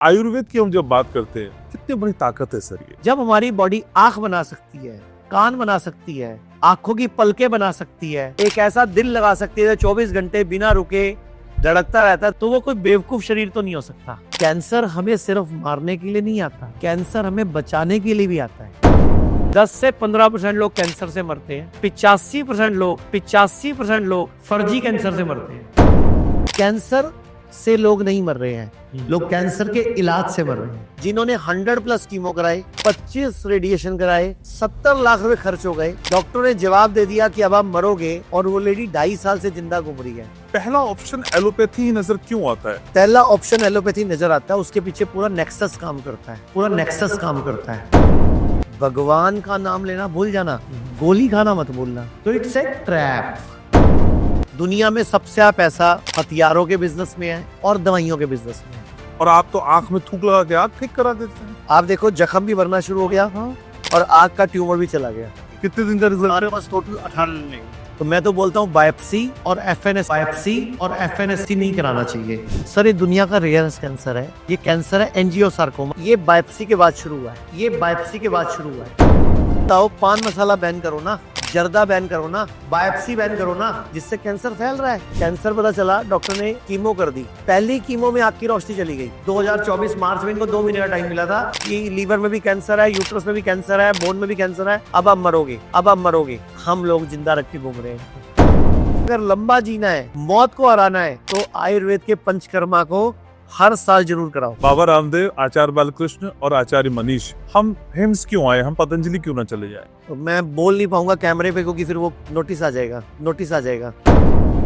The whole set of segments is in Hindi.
आयुर्वेद की हम जब बात करते हैं, कितनी बड़ी ताकत है सर ये। जब हमारी बॉडी आंख बना सकती है, कान बना सकती है, आंखों की पलकें बना सकती है, एक ऐसा दिल लगा सकती है जो 24 घंटे बिना रुके धड़कता रहता है, तो वो कोई बेवकूफ शरीर तो नहीं हो सकता। कैंसर हमें सिर्फ मारने के लिए नहीं आता, कैंसर हमें बचाने के लिए भी आता है। 10 से 15% लोग कैंसर से मरते हैं, 85% लोग फर्जी कैंसर से मरते हैं। कैंसर से लोग नहीं मर रहे हैं, लोग कैंसर के इलाज से मर रहे हैं। जिन्होंने 100+ कीमो कराए, 25 रेडिएशन कराए, 70 लाख रुपए खर्च हो गए, डॉक्टर ने जवाब दे दिया कि अब आप मरोगे, और वो लेडी 2.5 साल से जिंदा घूम रही है। पहला ऑप्शन एलोपैथी ही नजर क्यों आता है? पहला ऑप्शन एलोपैथी नजर आता है, उसके पीछे पूरा नेक्सस काम करता है, पूरा नेक्सस काम करता है। भगवान का नाम लेना भूल जाना, गोली खाना मत भूलना। तो इट्स ए ट्रैप। दुनिया में सबसे ज्यादा पैसा हथियारों के बिजनेस में है और दवाइयों के बिजनेस में है। और आप तो आंख में थूक लगा के आंख ठीक करा देते हैं। आप देखो, जख्म भी भरना शुरू हो गया और आंख का ट्यूमर भी चला गया। कितने दिन का रिजल्ट? हमारे पास टोटल 18 दिन। तो मैं तो बोलता हूँ बायोप्सी और एफएनएसटी नहीं कराना चाहिए। सर, ये दुनिया का रेयरेस्ट कैंसर है। ये कैंसर है एंजियोसार्कोमा। ये बायोप्सी के बाद शुरू हुआ है, बताओ, पान मसाला बैन करो ना, जर्दा बैन करो ना, बायोप्सी बैन करो ना, जिससे कैंसर फैल रहा है। कैंसर पता चला, डॉक्टर ने कीमो कर दी, पहली कीमो में आंख की रोशनी चली गई। 2024 मार्च में इनको 2 महीने का टाइम मिला था कि लीवर में भी कैंसर है, यूट्रस में भी कैंसर है, बोन में भी कैंसर है, अब आप मरोगे। हम लोग जिंदा रख के घूम रहे हैं। अगर लंबा जीना है, मौत को हराना है, तो आयुर्वेद के पंचकर्मा को हर साल जरूर कराओ। बाबा रामदेव, आचार्य बालकृष्ण और आचार्य मनीष, हम हिम्स क्यों आए? हम पतंजलि क्यों ना चले जाए? तो मैं बोल नहीं पाऊंगा कैमरे पे, क्योंकि फिर वो नोटिस आ जाएगा।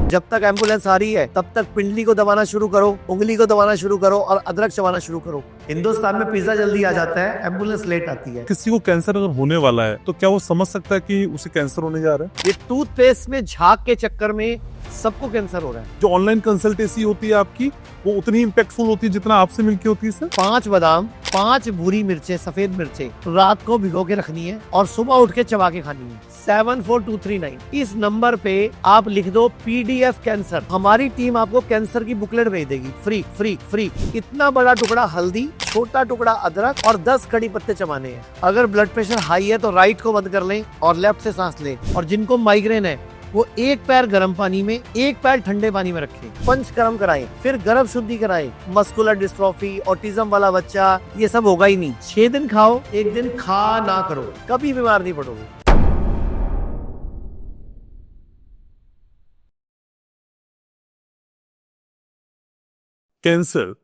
जब तक एम्बुलेंस आ रही है, तब तक पिंडली को दबाना शुरू करो, उंगली को दबाना शुरू करो और अदरक चबाना शुरू करो। हिंदुस्तान में पिज्जा जल्दी आ जाता है, एम्बुलेंस लेट आती है। किसी को कैंसर अगर होने वाला है तो क्या वो समझ सकता है कि उसे कैंसर होने जा रहा है? ये टूथपेस्ट में झाग के चक्कर में सबको कैंसर हो रहा है। जो ऑनलाइन कंसल्टेंसी होती है आपकी, वो उतनी इम्पैक्टफुल होती है जितना आपसे मिलके होती है सर। 5 बादाम, 5 भूरी मिर्चें, सफेद मिर्चें रात को भिगो के रखनी है और सुबह उठ के चबा के खानी है। 74239 इस नंबर पे आप लिख दो PDF कैंसर। हमारी टीम आपको कैंसर की बुकलेट भेज देगी, फ्री। इतना बड़ा टुकड़ा हल्दी, छोटा टुकड़ा अदरक और 10 कड़ी पत्ते चबाने हैं। अगर ब्लड प्रेशर हाई है तो राइट को बंद कर लें और लेफ्ट से सांस लें। और जिनको माइग्रेन है, वो एक पैर गर्म पानी में, एक पैर ठंडे पानी में रखें। पंचकर्म कराएं, फिर गर्भ शुद्धि कराएं। मस्कुलर डिस्ट्रॉफी, ऑटिज्म वाला बच्चा, ये सब होगा ही नहीं। 6 दिन खाओ, 1 दिन खा ना करो, कभी बीमार नहीं पड़ोगे। कैंसर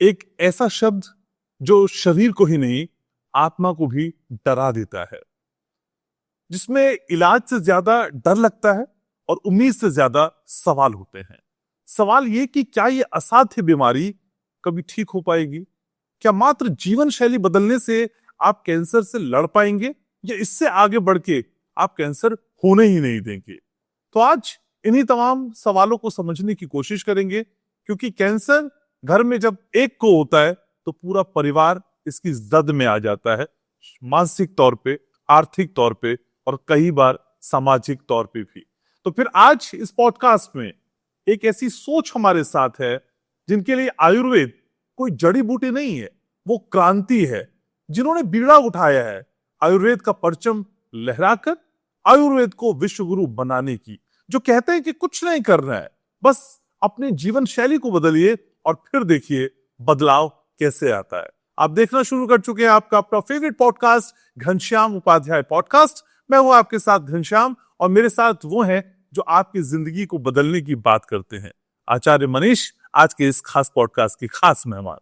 एक ऐसा शब्द जो शरीर को ही नहीं, आत्मा को भी डरा देता है, जिसमें इलाज से ज्यादा डर लगता है और उम्मीद से ज्यादा सवाल होते हैं। सवाल ये कि क्या ये असाध्य बीमारी कभी ठीक हो पाएगी? क्या मात्र जीवन शैली बदलने से आप कैंसर से लड़ पाएंगे, या इससे आगे बढ़ के आप कैंसर होने ही नहीं देंगे? तो आज इन्हीं तमाम सवालों को समझने की कोशिश करेंगे, क्योंकि कैंसर घर में जब एक को होता है तो पूरा परिवार इसकी जद में आ जाता है, मानसिक तौर पे, आर्थिक तौर पे और कई बार सामाजिक तौर पे भी। तो फिर आज इस पॉडकास्ट में एक ऐसी सोच हमारे साथ है जिनके लिए आयुर्वेद कोई जड़ी बूटी नहीं है, वो क्रांति है। जिन्होंने बीड़ा उठाया है आयुर्वेद का परचम लहराकर आयुर्वेद को विश्व गुरु बनाने की, जो कहते हैं कि कुछ नहीं करना है, बस अपने जीवन शैली को बदलिए और फिर देखिए बदलाव कैसे आता है। आप देखना शुरू कर चुके हैं आपका अपना favourite podcast, Ghanshyam Upadhyay podcast. मैं हूं आपके साथ घनश्याम, और मेरे साथ वो हैं जो आपकी जिंदगी को बदलने की बात करते हैं, आचार्य मनीष, आज के इस खास पॉडकास्ट के खास मेहमान।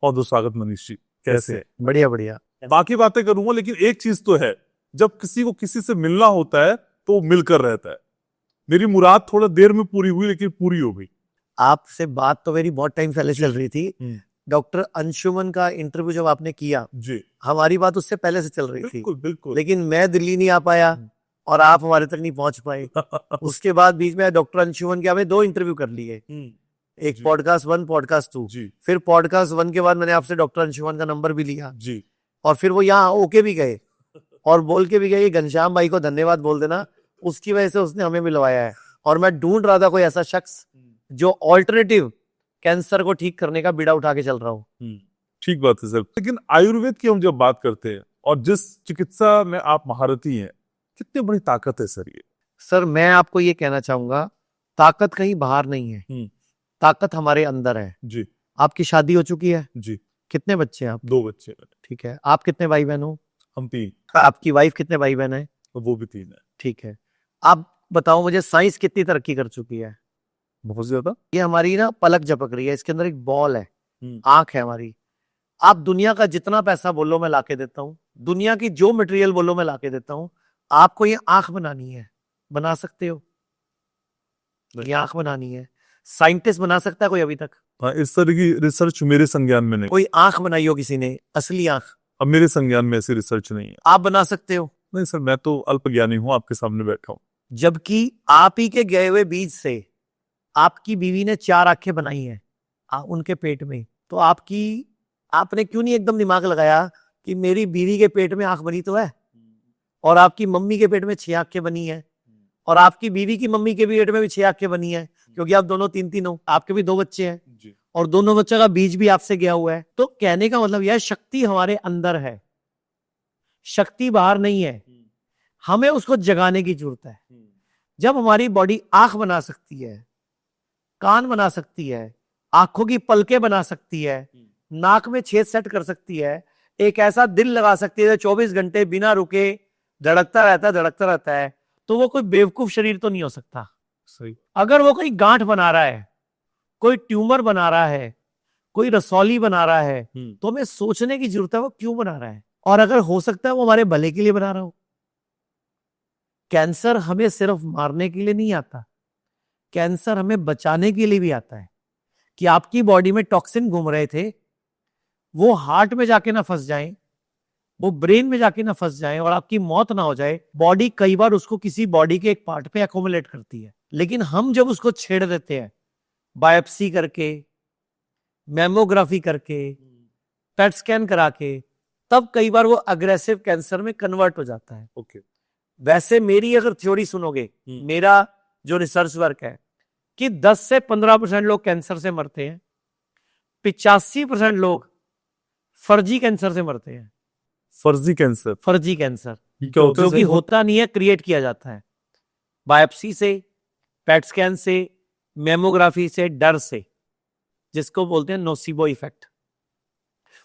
बहुत स्वागत मनीष जी, कैसे? बढ़िया। बाकी बातें करूंगा, लेकिन एक चीज तो है, जब किसी को किसी से मिलना होता है तो वो मिलकर रहता है। मेरी मुराद थोड़ा देर में पूरी हुई, लेकिन पूरी हो गई। आपसे बात तो मेरी बहुत टाइम पहले चल रही थी। डॉक्टर अंशुमन का इंटरव्यू जब आपने किया जी, हमारी बात उससे पहले से चल रही थी। बिल्कुल। लेकिन मैं दिल्ली नहीं आ पाया और आप हमारे तक नहीं पहुंच पाए। उसके बाद बीच में डॉक्टर अंशुमन के हमें 2 इंटरव्यू कर लिए, एक पॉडकास्ट 1, पॉडकास्ट 2 जी। फिर पॉडकास्ट 1 के बाद मैंने आपसे डॉक्टर अंशुमन का नंबर भी लिया जी, और फिर वो यहाँ ओके भी गए और बोल के भी गए, घनश्याम भाई को धन्यवाद बोल देना, उसकी वजह से उसने हमें मिलवाया है। और मैं ढूंढ रहा था कोई ऐसा शख्स जो ऑल्टरनेटिव कैंसर को ठीक करने का बीड़ा उठा के चल रहा हूँ। ठीक बात है सर। लेकिन आयुर्वेद की हम जब बात करते हैं और जिस चिकित्सा में आप महारथी हैं, कितनी बड़ी ताकत है सर ये। सर मैं आपको ये कहना चाहूंगा, ताकत कहीं बाहर नहीं है, ताकत हमारे अंदर है। जी आपकी शादी हो चुकी है? जी। कितने बच्चे हैं आप? 2 बच्चे हैं। ठीक है। आप कितने भाई बहन हो? हम 3। आपकी वाइफ कितने भाई बहन है? और वो भी 3 है। ठीक है। आप बताओ मुझे, साइंस कितनी तरक्की कर चुकी है? बहुत ज्यादा। ये हमारी ना पलक झपक रही है, इसके अंदर एक बॉल है, हम्म। आंख है हमारी। आप दुनिया का जितना पैसा बोलो मैं लाके देता हूँ, दुनिया की जो मटेरियल बोलो मैं लाके देता हूँ। आपको ये आंख बनानी है, बना सकते हो? ये आंख बनानी है, साइंटिस्ट बना सकता है कोई अभी तक? हाँ, इस तरह की रिसर्च मेरे संज्ञान में नहीं। कोई आंख बनाई हो किसी ने, असली आंख? अब मेरे संज्ञान में ऐसी रिसर्च नहीं है। आप बना सकते हो? नहीं सर, मैं तो अल्पज्ञानी हूँ, आपके सामने बैठा हूँ। जबकि आप ही के गए हुए बीज से आपकी बीवी ने 4 आंखें बनाई हैं उनके पेट में। तो आपने क्यों नहीं एकदम दिमाग लगाया कि मेरी बीवी के पेट में आंख बनी तो है, और आपकी मम्मी के पेट में 6 आंखें बनी है, और आपकी बीवी की मम्मी के पेट में भी 6 आंखें बनी है, क्योंकि आप दोनों 3-3 हो, आपके भी 2 बच्चे हैं जी। और दोनों बच्चों का बीज भी आपसे गया हुआ है। तो कहने का मतलब यह है, शक्ति हमारे अंदर है, शक्ति बाहर नहीं है, हमें उसको जगाने की जरूरत है। जब हमारी बॉडी आंख बना सकती है, कान बना सकती है, आंखों की पलकें बना सकती है, नाक में छेद सेट कर सकती है, एक ऐसा दिल लगा सकती है 24 घंटे बिना रुके धड़कता रहता है, तो वो कोई बेवकूफ शरीर तो नहीं हो सकता। सही। अगर वो कोई गांठ बना रहा है, कोई ट्यूमर बना रहा है, कोई रसौली बना रहा है, तो हमें सोचने की जरूरत है वो क्यों बना रहा है, और अगर हो सकता है वो हमारे भले के लिए बना रहा हो। कैंसर हमें सिर्फ मारने के लिए नहीं आता, कैंसर हमें बचाने के लिए भी आता है। कि आपकी बॉडी में टॉक्सिन घूम रहे थे, वो हार्ट में जाके ना फंस जाएं, वो ब्रेन में जाके ना फंस जाएं और आपकी मौत ना हो जाए। बॉडी कई बार उसको किसी बॉडी के एक पार्ट पे एक्यूमुलेट करती है, लेकिन हम जब उसको छेड़ देते हैं बायोप्सी करके, मैमोग्राफी करके, पेट स्कैन करा के, तब कई बार वो अग्रेसिव कैंसर में कन्वर्ट हो जाता है। ओके। वैसे मेरी अगर थ्योरी सुनोगे, मेरा जो रिसर्च वर्क है कि 10 से 15% लोग कैंसर से मरते हैं, 85% लोग फर्जी कैंसर से मरते हैं। फर्जी कैंसर? फर्जी कैंसर क्या होता है जो कि सर? होता नहीं है, क्रिएट किया जाता है बायोप्सी से, पेट स्कैन से, मेमोग्राफी से, डर से, जिसको बोलते हैं नोसिबो इफेक्ट।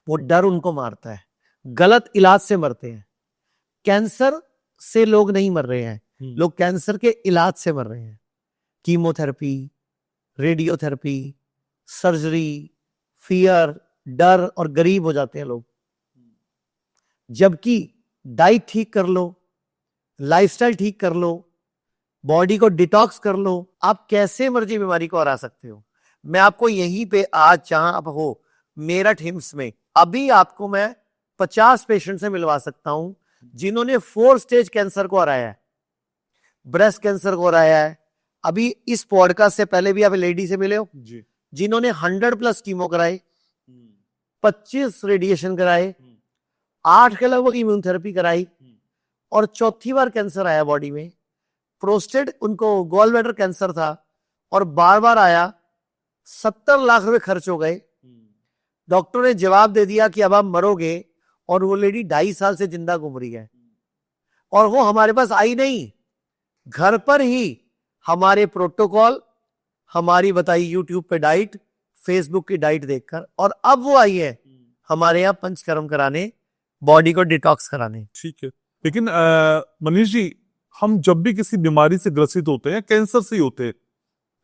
वो डर उनको मारता है, गलत इलाज से मरते हैं। कैंसर से लोग नहीं मर रहे हैं, लोग कैंसर के इलाज से मर रहे हैं। कीमोथेरेपी, रेडियोथेरेपी, सर्जरी, फियर, डर, और गरीब हो जाते हैं लोग। जबकि डाइट ठीक कर लो, लाइफस्टाइल ठीक कर लो, बॉडी को डिटॉक्स कर लो, आप कैसे मर्जी बीमारी को हरा सकते हो। मैं आपको यहीं पे आज जहां आप हो, मेरठ हिम्स में, अभी आपको मैं 50 पेशेंट से मिलवा सकता हूं जिन्होंने 4 स्टेज कैंसर को हराया है, ब्रेस्ट कैंसर को हराया है। अभी इस पॉडकास्ट से पहले भी आप लेडी से मिले हो जी। जिन्होंने 100+ कीमो कराए, 25 रेडिएशन कराए, 8 के लगभग इम्यूनथेरेपी कराई, और चौथी बार कैंसर आया बॉडी में। प्रोस्टेट, उनको गॉल ब्लैडर कैंसर था और बार बार आया, 70 लाख रुपए खर्च हो गए। डॉक्टर ने जवाब दे दिया कि अब आप मरोगे, और वो लेडी 2.5 साल से जिंदा घूम रही है। और वो हमारे पास आई नहीं, घर पर ही हमारे प्रोटोकॉल, हमारी बताई यूट्यूब पे डाइट, फेसबुक की डाइट देखकर, और अब वो आई है हमारे यहाँ पंचकर्म कराने, बॉडी को डिटॉक्स कराने। ठीक है। लेकिन मनीष जी, हम जब भी किसी बीमारी से ग्रसित होते हैं, कैंसर से ही होते हैं,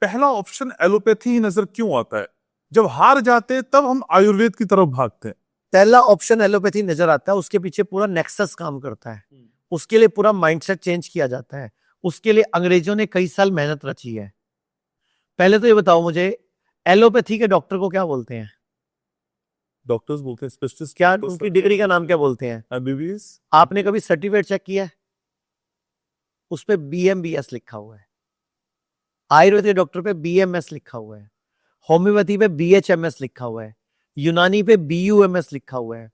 पहला ऑप्शन एलोपैथी ही नजर क्यों आता है? जब हार जाते हैं तब हम आयुर्वेद की तरफ भागते हैं। पहला ऑप्शन एलोपैथी नजर आता है, उसके पीछे पूरा नेक्सस काम करता है, उसके लिए पूरा माइंडसेट चेंज किया जाता है, उसके लिए अंग्रेजों ने कई साल मेहनत रची है। पहले तो ये बताओ मुझे, एलोपैथी के डॉक्टर को क्या बोलते हैं? डॉक्टर्स बोलते हैं स्पेशलिस्ट। क्या उनकी डिग्री का नाम क्या बोलते हैं? एमबीबीएस। आपने कभी सर्टिफिकेट चेक किया है? उस पे BMBS लिखा हुआ है। आयुर्वेदिक डॉक्टर पे BMS लिखा हुआ है, होम्योपैथी पे BHMS लिखा हुआ है, यूनानी पे BUMS लिखा हुआ है,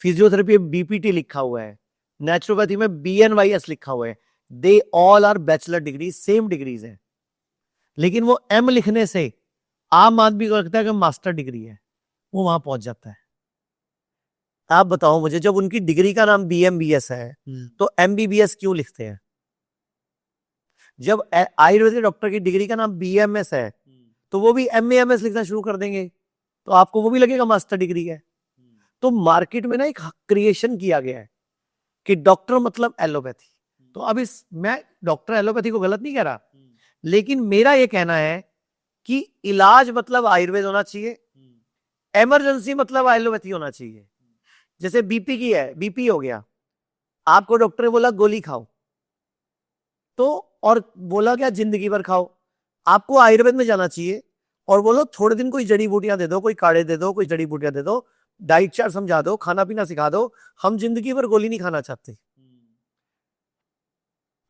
फिजियोथेरेपी पे BPT लिखा हुआ है, नेचुरोपैथी में BNYS लिखा हुआ है। They all are bachelor degree, same degrees है। लेकिन वो M लिखने से आम आदमी को लगता है कि मास्टर डिग्री है, वो वहां पहुंच जाता है। आप बताओ मुझे, जब उनकी डिग्री का नाम BMBS है तो MBBS क्यों लिखते हैं? जब आयुर्वेदिक डॉक्टर की डिग्री का नाम BMS है तो वो भी MAMS लिखना शुरू कर देंगे, तो आपको वो भी लगेगा मास्टर डिग्री है। तो मार्केट में ना एक क्रिएशन किया गया है कि डॉक्टर मतलब एलोपैथी। तो अब मैं डॉक्टर एलोपैथी को गलत नहीं कह रहा, लेकिन मेरा ये कहना है कि इलाज मतलब आयुर्वेद होना चाहिए, इमरजेंसी मतलब एलोपैथी होना चाहिए। जैसे बीपी की है, बीपी हो गया, आपको डॉक्टर ने बोला गोली खाओ, तो और बोला क्या जिंदगी भर खाओ, आपको आयुर्वेद में जाना चाहिए और बोलो थोड़े दिन कोई जड़ी बूटियां दे दो, कोई काढ़े दे दो, कोई जड़ी बूटियां दे दो, डाइट चार्ट समझा दो, खाना पीना सिखा दो, हम जिंदगी भर गोली नहीं खाना चाहते।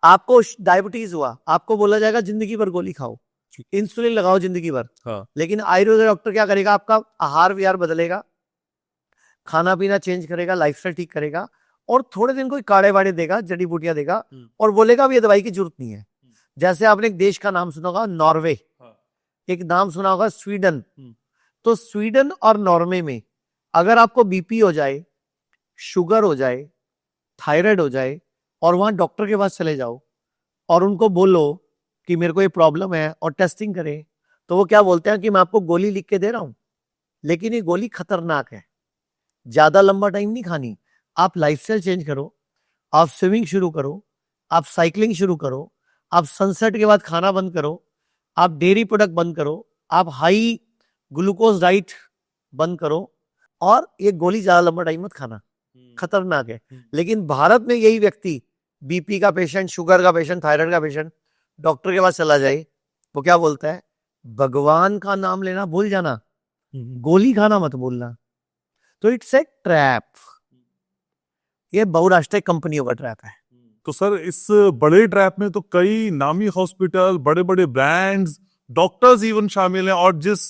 आपको डायबिटीज हुआ, आपको बोला जाएगा जिंदगी भर गोली खाओ, इंसुलिन लगाओ जिंदगी भर। हाँ। लेकिन आयुर्वेद डॉक्टर क्या करेगा? आपका आहार विहार बदलेगा, खाना पीना चेंज करेगा, लाइफस्टाइल ठीक करेगा, और थोड़े दिन कोई काढ़े वाड़े देगा, जड़ी बूटियां देगा, और बोलेगा अब ये दवाई की जरूरत नहीं है। जैसे आपने एक देश का नाम सुना होगा नॉर्वे, एक नाम सुना होगा स्वीडन। तो स्वीडन और नॉर्वे में अगर आपको बीपी हो जाए, शुगर हो जाए, थायराइड हो जाए, और वहां डॉक्टर के पास चले जाओ और उनको बोलो कि मेरे को ये प्रॉब्लम है और टेस्टिंग करें, तो वो क्या बोलते हैं कि मैं आपको गोली लिख के दे रहा हूं, लेकिन ये गोली खतरनाक है, ज्यादा लंबा टाइम नहीं खानी, आप लाइफस्टाइल चेंज करो, आप स्विमिंग शुरू करो, आप साइकिलिंग शुरू करो, आप सनसेट के बाद खाना बंद करो, आप डेयरी प्रोडक्ट बंद करो, आप हाई ग्लूकोज डाइट बंद करो, और ये गोली ज्यादा लंबा टाइम मत खाना, खतरनाक है। लेकिन भारत में यही व्यक्ति बीपी का पेशेंट, शुगर का पेशेंट, थायराइड का पेशेंट डॉक्टर के पास चला जाए, वो क्या बोलता है? भगवान का नाम लेना भूल जाना, गोली खाना मत भूलना। तो इट्स ए ट्रैप, ये बहुराष्ट्रीय कंपनियों का ट्रैप है। तो सर इस बड़े ट्रैप में तो कई नामी हॉस्पिटल, बड़े बड़े ब्रांड्स, डॉक्टर्स इवन शामिल हैं। और जिस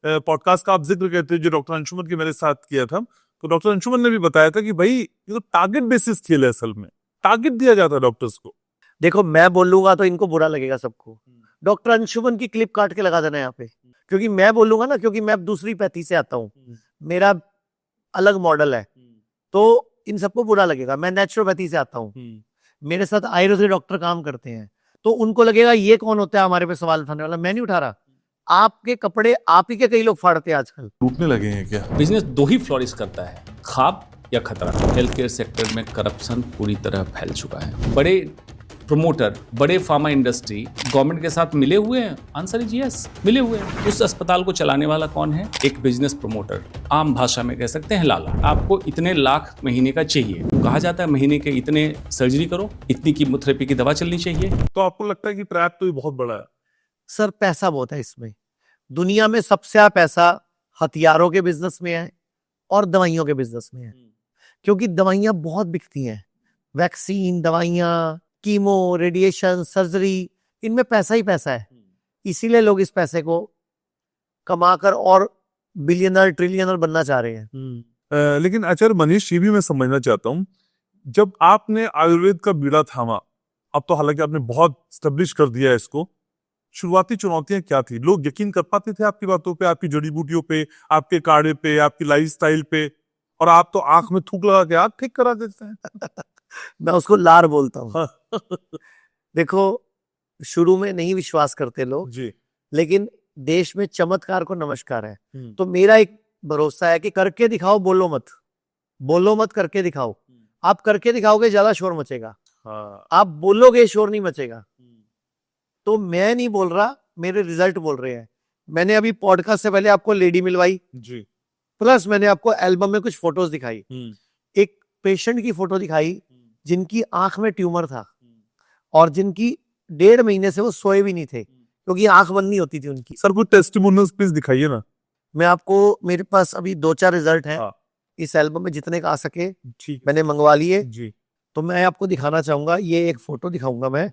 पॉडकास्ट का आप जिक्र करते हैं जो डॉक्टर अंशुमन के मेरे साथ किया था, तो डॉक्टर अंशुमन ने भी बताया था कि भाई ये तो टारगेट बेसिस खेल है, असल में टारगेट दिया जाता है डॉक्टर्स को। देखो मैं बोलूंगा तो इनको बुरा लगेगा सबको, डॉक्टर अंशुमन की क्लिप काट के लगा देना यहाँ पे, क्योंकि मैं बोलूंगा ना, क्योंकि मैं दूसरी पैथी से आता हूँ, मेरा अलग मॉडल है, तो इन सबको बुरा लगेगा। मैं नेचुरोपैथी से आता हूँ, मेरे साथ आयुर्वेदिक डॉक्टर काम करते हैं, तो उनको लगेगा ये कौन होता है हमारे पे सवाल उठाने वाला। मैं नहीं उठा रहा, आपके कपड़े आप ही के कई लोग फाड़ते हैं आजकल। टूटने लगे हैं क्या? बिजनेस दो ही फ्लोरिश करता है, खाप या खतरा। हेल्थ केयर सेक्टर में करप्शन पूरी तरह फैल चुका है। बड़े प्रमोटर, बड़े फार्मा इंडस्ट्री गवर्नमेंट के साथ मिले हुए हैं। आंसर इज यस, मिले हुए हैं। उस अस्पताल को चलाने वाला कौन है? एक बिजनेस प्रमोटर, आम भाषा में कह सकते हैं लाला। आपको इतने लाख महीने का चाहिए, तो कहा जाता है महीने के इतने सर्जरी करो, इतनी कीमोथेरेपी की दवा चलनी चाहिए। तो आपको लगता है कि ट्रैप तो ये बहुत बड़ा है? सर पैसा बहुत है इसमें, दुनिया में सबसे ज्यादा पैसा हथियारों के बिजनेस में है और दवाइयों के बिजनेस में है, क्योंकि दवाइयां बहुत बिकती हैं, वैक्सीन, दवाइयां, कीमो, रेडिएशन, सर्जरी, इनमें पैसा ही पैसा है। इसीलिए लोग इस पैसे को कमाकर और बिलियनर, ट्रिलियनर बनना चाह रहे हैं। लेकिन आचार्य मनीष, ये भी मैं समझना चाहता हूँ, जब आपने आयुर्वेद का बीड़ा थामा, अब तो हालांकि आपने बहुत स्टेब्लिश कर दिया है इसको, शुरुआती चुनौतियां क्या थी? लोग यकीन कर पाते थे आपकी बातों पे, आपकी जड़ी बूटियों पे, आपके काढ़े पे, आपकी लाइफस्टाइल पे? और आप तो आंख में थूक लगा के आंख ठीक करा देते हैं। मैं उसको लार बोलता हूँ। हाँ। देखो, शुरू में नहीं विश्वास करते लोग जी। लेकिन देश में चमत्कार को नमस्कार है। तो मेरा एक भरोसा है कि करके दिखाओ, बोलो मत, बोलो मत, करके दिखाओ। आप करके दिखाओगे ज्यादा शोर मचेगा, हाँ। आप बोलोगे शोर नहीं मचेगा। तो मैं नहीं बोल रहा, मेरे रिजल्ट बोल रहे हैं। मैंने अभी पॉडकास्ट से पहले आपको लेडी मिलवाई जी, प्लस मैंने आपको एल्बम में कुछ फोटोज दिखाई। एक पेशेंट की फोटो दिखाई जिनकी आंख में ट्यूमर था और जिनकी 1.5 महीने से वो सोए भी नहीं थे क्योंकि आंख बंद नहीं होती थी उनकी। सर कुछ टेस्टिमोनियल्स प्लीज दिखाइए ना। मैं आपको, मेरे पास अभी 2-4 रिजल्ट हैं। हाँ। इस एल्बम में जितने का आ सके ठीक, मैंने मंगवा लिए। जी तो मैं आपको दिखाना चाहूंगा, ये एक फोटो दिखाऊंगा मैं,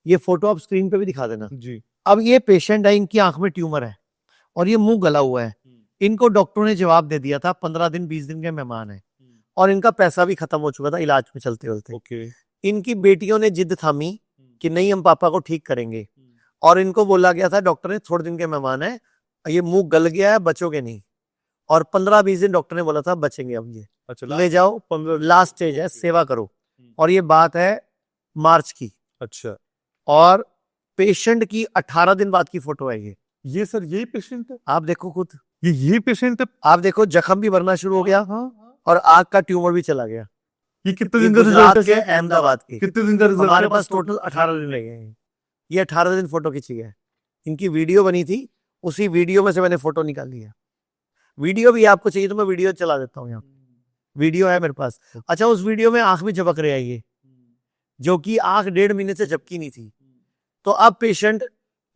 ये फोटो आप स्क्रीन पे भी दिखा देना। जी। अब ये पेशेंट है, इनकी आंख में ट्यूमर है और ये मुंह गला हुआ है। इनको डॉक्टरों ने जवाब दे दिया था 15 दिन 20 दिन के मेहमान है और इनका पैसा भी खत्म हो चुका था इलाज में चलते चलते। ओके। इनकी बेटियों ने जिद थामी कि नहीं हम पापा को ठीक करेंगे और इनको बोला गया था डॉक्टर ने थोड़े दिन के मेहमान है, ये मुंह गल गया है, बचोगे नहीं। और 15-20 दिन डॉक्टर ने बोला था बचेंगे अब ये, अच्छा ले जाओ 15 लास्ट स्टेज है, सेवा करो। और ये बात है मार्च की, अच्छा और पेशेंट की 18 दिन बाद की फोटो है ये सर यही पेशेंट है, आप देखो खुद, ये पेशेंट है। आप देखो जख्म भी भरना शुरू हो गया और आग का ट्यूमर भी चला गया। ये कितने ये दिन का गुजरात रिजल्ट के है? अहमदाबाद के, कितने दिन का रिजल्ट हमारे पास टोटल 18 दिन लगे हैं। ये 18 दिन फोटो खींची है, इनकी वीडियो बनी थी, उसी वीडियो में से मैंने फोटो निकाली है। वीडियो भी आपको चाहिए तो मैं वीडियो चला देता हूँ, यहाँ वीडियो है मेरे पास। अच्छा, उस वीडियो में आंख भी झपक रही है ये, जो कि आंख 1.5 महीने से झपकी नहीं थी। तो अब पेशेंट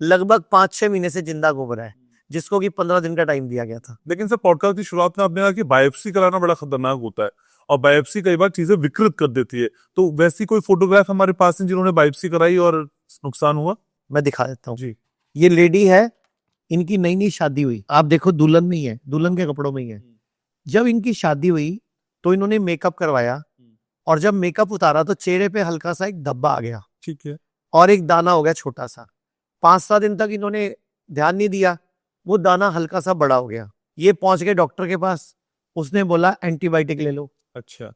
लगभग 5-6 महीने से जिंदा घूम रहा है, जिसको कि 15 दिन का टाइम दिया गया था। लेकिन सर पॉडकास्ट की शुरुआत में आपने कहा कि बायोप्सी कराना बड़ा खतरनाक होता है और बायोप्सी कई बार चीजें विकृत कर देती है, तो वैसी कोई फोटोग्राफ हमारे पास है जिन्होंने बायोप्सी कराई और नुकसान हुआ? मैं दिखा देता हूँ जी। ये लेडी है, इनकी नई नई शादी हुई, आप देखो दुल्हन में ही है, दुल्हन के कपड़ों में ही है। जब इनकी शादी हुई तो इन्होंने मेकअप करवाया, और जब मेकअप उतारा तो चेहरे पे हल्का सा एक धब्बा आ गया ठीक है। और एक दाना हो गया छोटा सा। 5-7 दिन तक इन्होंने ध्यान नहीं दिया, वो दाना हल्का सा बड़ा हो गया। ये पहुंच गए डॉक्टर के पास, उसने बोला एंटीबायोटिक ले लो। अच्छा,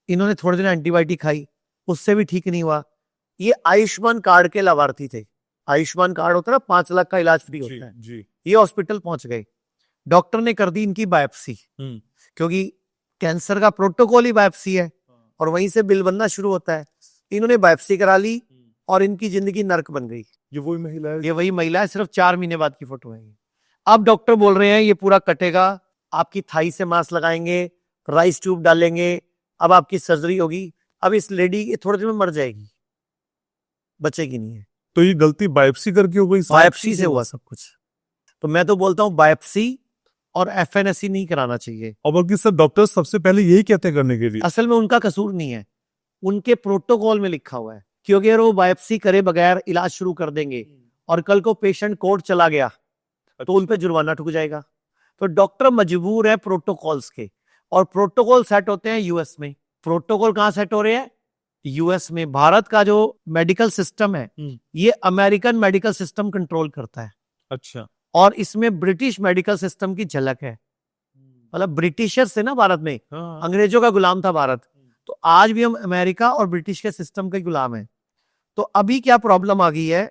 इन्होंने थोड़े दिन एंटीबायोटिक खाई, उससे भी ठीक नहीं हुआ। ये आयुष्मान कार्ड के लाभार्थी थे, आयुष्मान कार्ड होता है ना, 5 लाख का इलाज फ्री जी होता है। जी। ये हॉस्पिटल पहुंच गए, डॉक्टर ने कर दी इनकी बायोप्सी, क्योंकि कैंसर का प्रोटोकॉल ही बायोप्सी है और वहीं से बिल बनना शुरू होता है। इन्होंने बायोप्सी करा ली और इनकी जिंदगी नर्क बन गई। ये वही महिला है? ये वही महिला है, सिर्फ 4 महीने बाद की फोटो है ये। अब डॉक्टर बोल रहे हैं ये पूरा कटेगा, आपकी थाई से मांस लगाएंगे, राइस ट्यूब डालेंगे, अब आपकी सर्जरी होगी। अब इस लेडी ये थोड़े दिन में मर जाएगी, बचेगी नहीं है। तो ये गलती बायोप्सी करके हो गई? बायोप्सी से हुआ सब कुछ। तो मैं तो बोलता हूँ बायोप्सी और एफएनएससी नहीं कराना चाहिए। और बल्कि सर डॉक्टर सबसे पहले यही कहते हैं करने के लिए। असल में उनका कसूर नहीं है, उनके प्रोटोकॉल में लिखा हुआ है, क्योंकि अगर वो बायोप्सी करे बगैर इलाज शुरू कर देंगे और कल को पेशेंट कोर्ट चला गया तो उन पे जुर्माना ठुक जाएगा। तो डॉक्टर मजबूर है प्रोटोकॉल्स के, और प्रोटोकॉल सेट होते हैं यूएस में। प्रोटोकॉल कहाँ सेट हो रहे हैं? यूएस में। भारत का जो मेडिकल सिस्टम है ये अमेरिकन मेडिकल सिस्टम कंट्रोल करता है। अच्छा। और इसमें ब्रिटिश मेडिकल सिस्टम की झलक है। मतलब ब्रिटिशर्स से ना भारत में, हाँ। अंग्रेजों का गुलाम था भारत, तो आज भी हम अमेरिका और ब्रिटिश के सिस्टम के गुलाम हैं। तो अभी क्या प्रॉब्लम आ गई है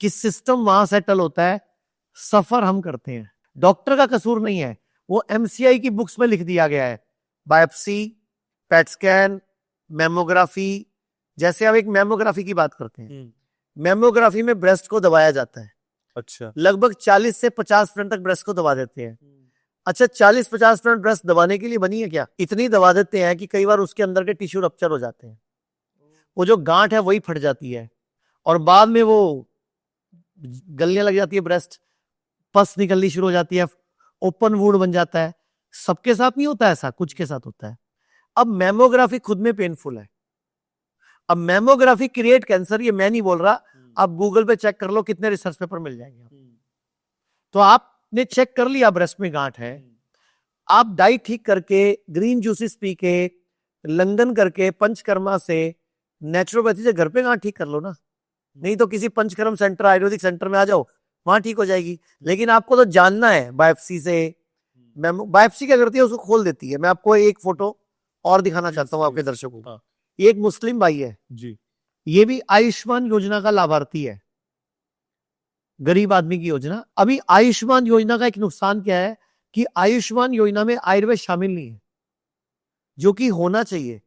कि सिस्टम वहां सेटल होता है, सफर हम करते हैं। डॉक्टर का कसूर नहीं है, वो एमसीआई की बुक्स में लिख दिया गया है। Biopsy, PET scan, mammography. जैसे अब एक मेमोग्राफी की बात करते हैं, मेमोग्राफी में ब्रेस्ट को दबाया जाता है। अच्छा। लगभग 40 से 50% तक ब्रेस्ट को दबा देते हैं। अच्छा, 40-50% ब्रेस्ट दबाने के लिए बनी है क्या? इतनी दबा देते हैं कि कई बार उसके अंदर के टिश्यू रप्चर हो जाते हैं, वो जो गांठ है वही फट जाती है और बाद में वो गलने लग जाती है, ब्रेस्ट पस निकलनी शुरू हो जाती है, ओपन वुंड बन जाता है। सबके साथ नहीं होता ऐसा, कुछ के साथ होता है। अब मेमोग्राफी खुद में पेनफुल है। अब मेमोग्राफी क्रिएट कैंसर, ये मैं नहीं बोल रहा, आप गूगल पे चेक कर लो, कितने रिसर्च पेपर मिल जाएंगे। तो आपने चेक कर लिया ब्रेस्ट में गांठ है, आप डाइट ठीक करके, ग्रीन जूसेस पी के, लंदन करके, पंचकर्मा से, नेचुरोपैथी से घर पे गांठ ठीक कर लो ना। नहीं तो किसी पंचकर्म सेंटर, आयुर्वेदिक सेंटर में आ जाओ, वहां ठीक हो जाएगी। लेकिन आपको तो जानना है बायोप्सी से। बायोप्सी क्या करती है, उसको खोल देती है। मैं आपको एक फोटो और दिखाना चाहता हूँ आपके दर्शकों को। ये एक मुस्लिम भाई है जी। ये भी आयुष्मान योजना का लाभार्थी है, गरीब आदमी की योजना। अभी आयुष्मान योजना का एक नुकसान क्या है कि आयुष्मान योजना में आयुर्वेद शामिल नहीं है, जो कि होना चाहिए।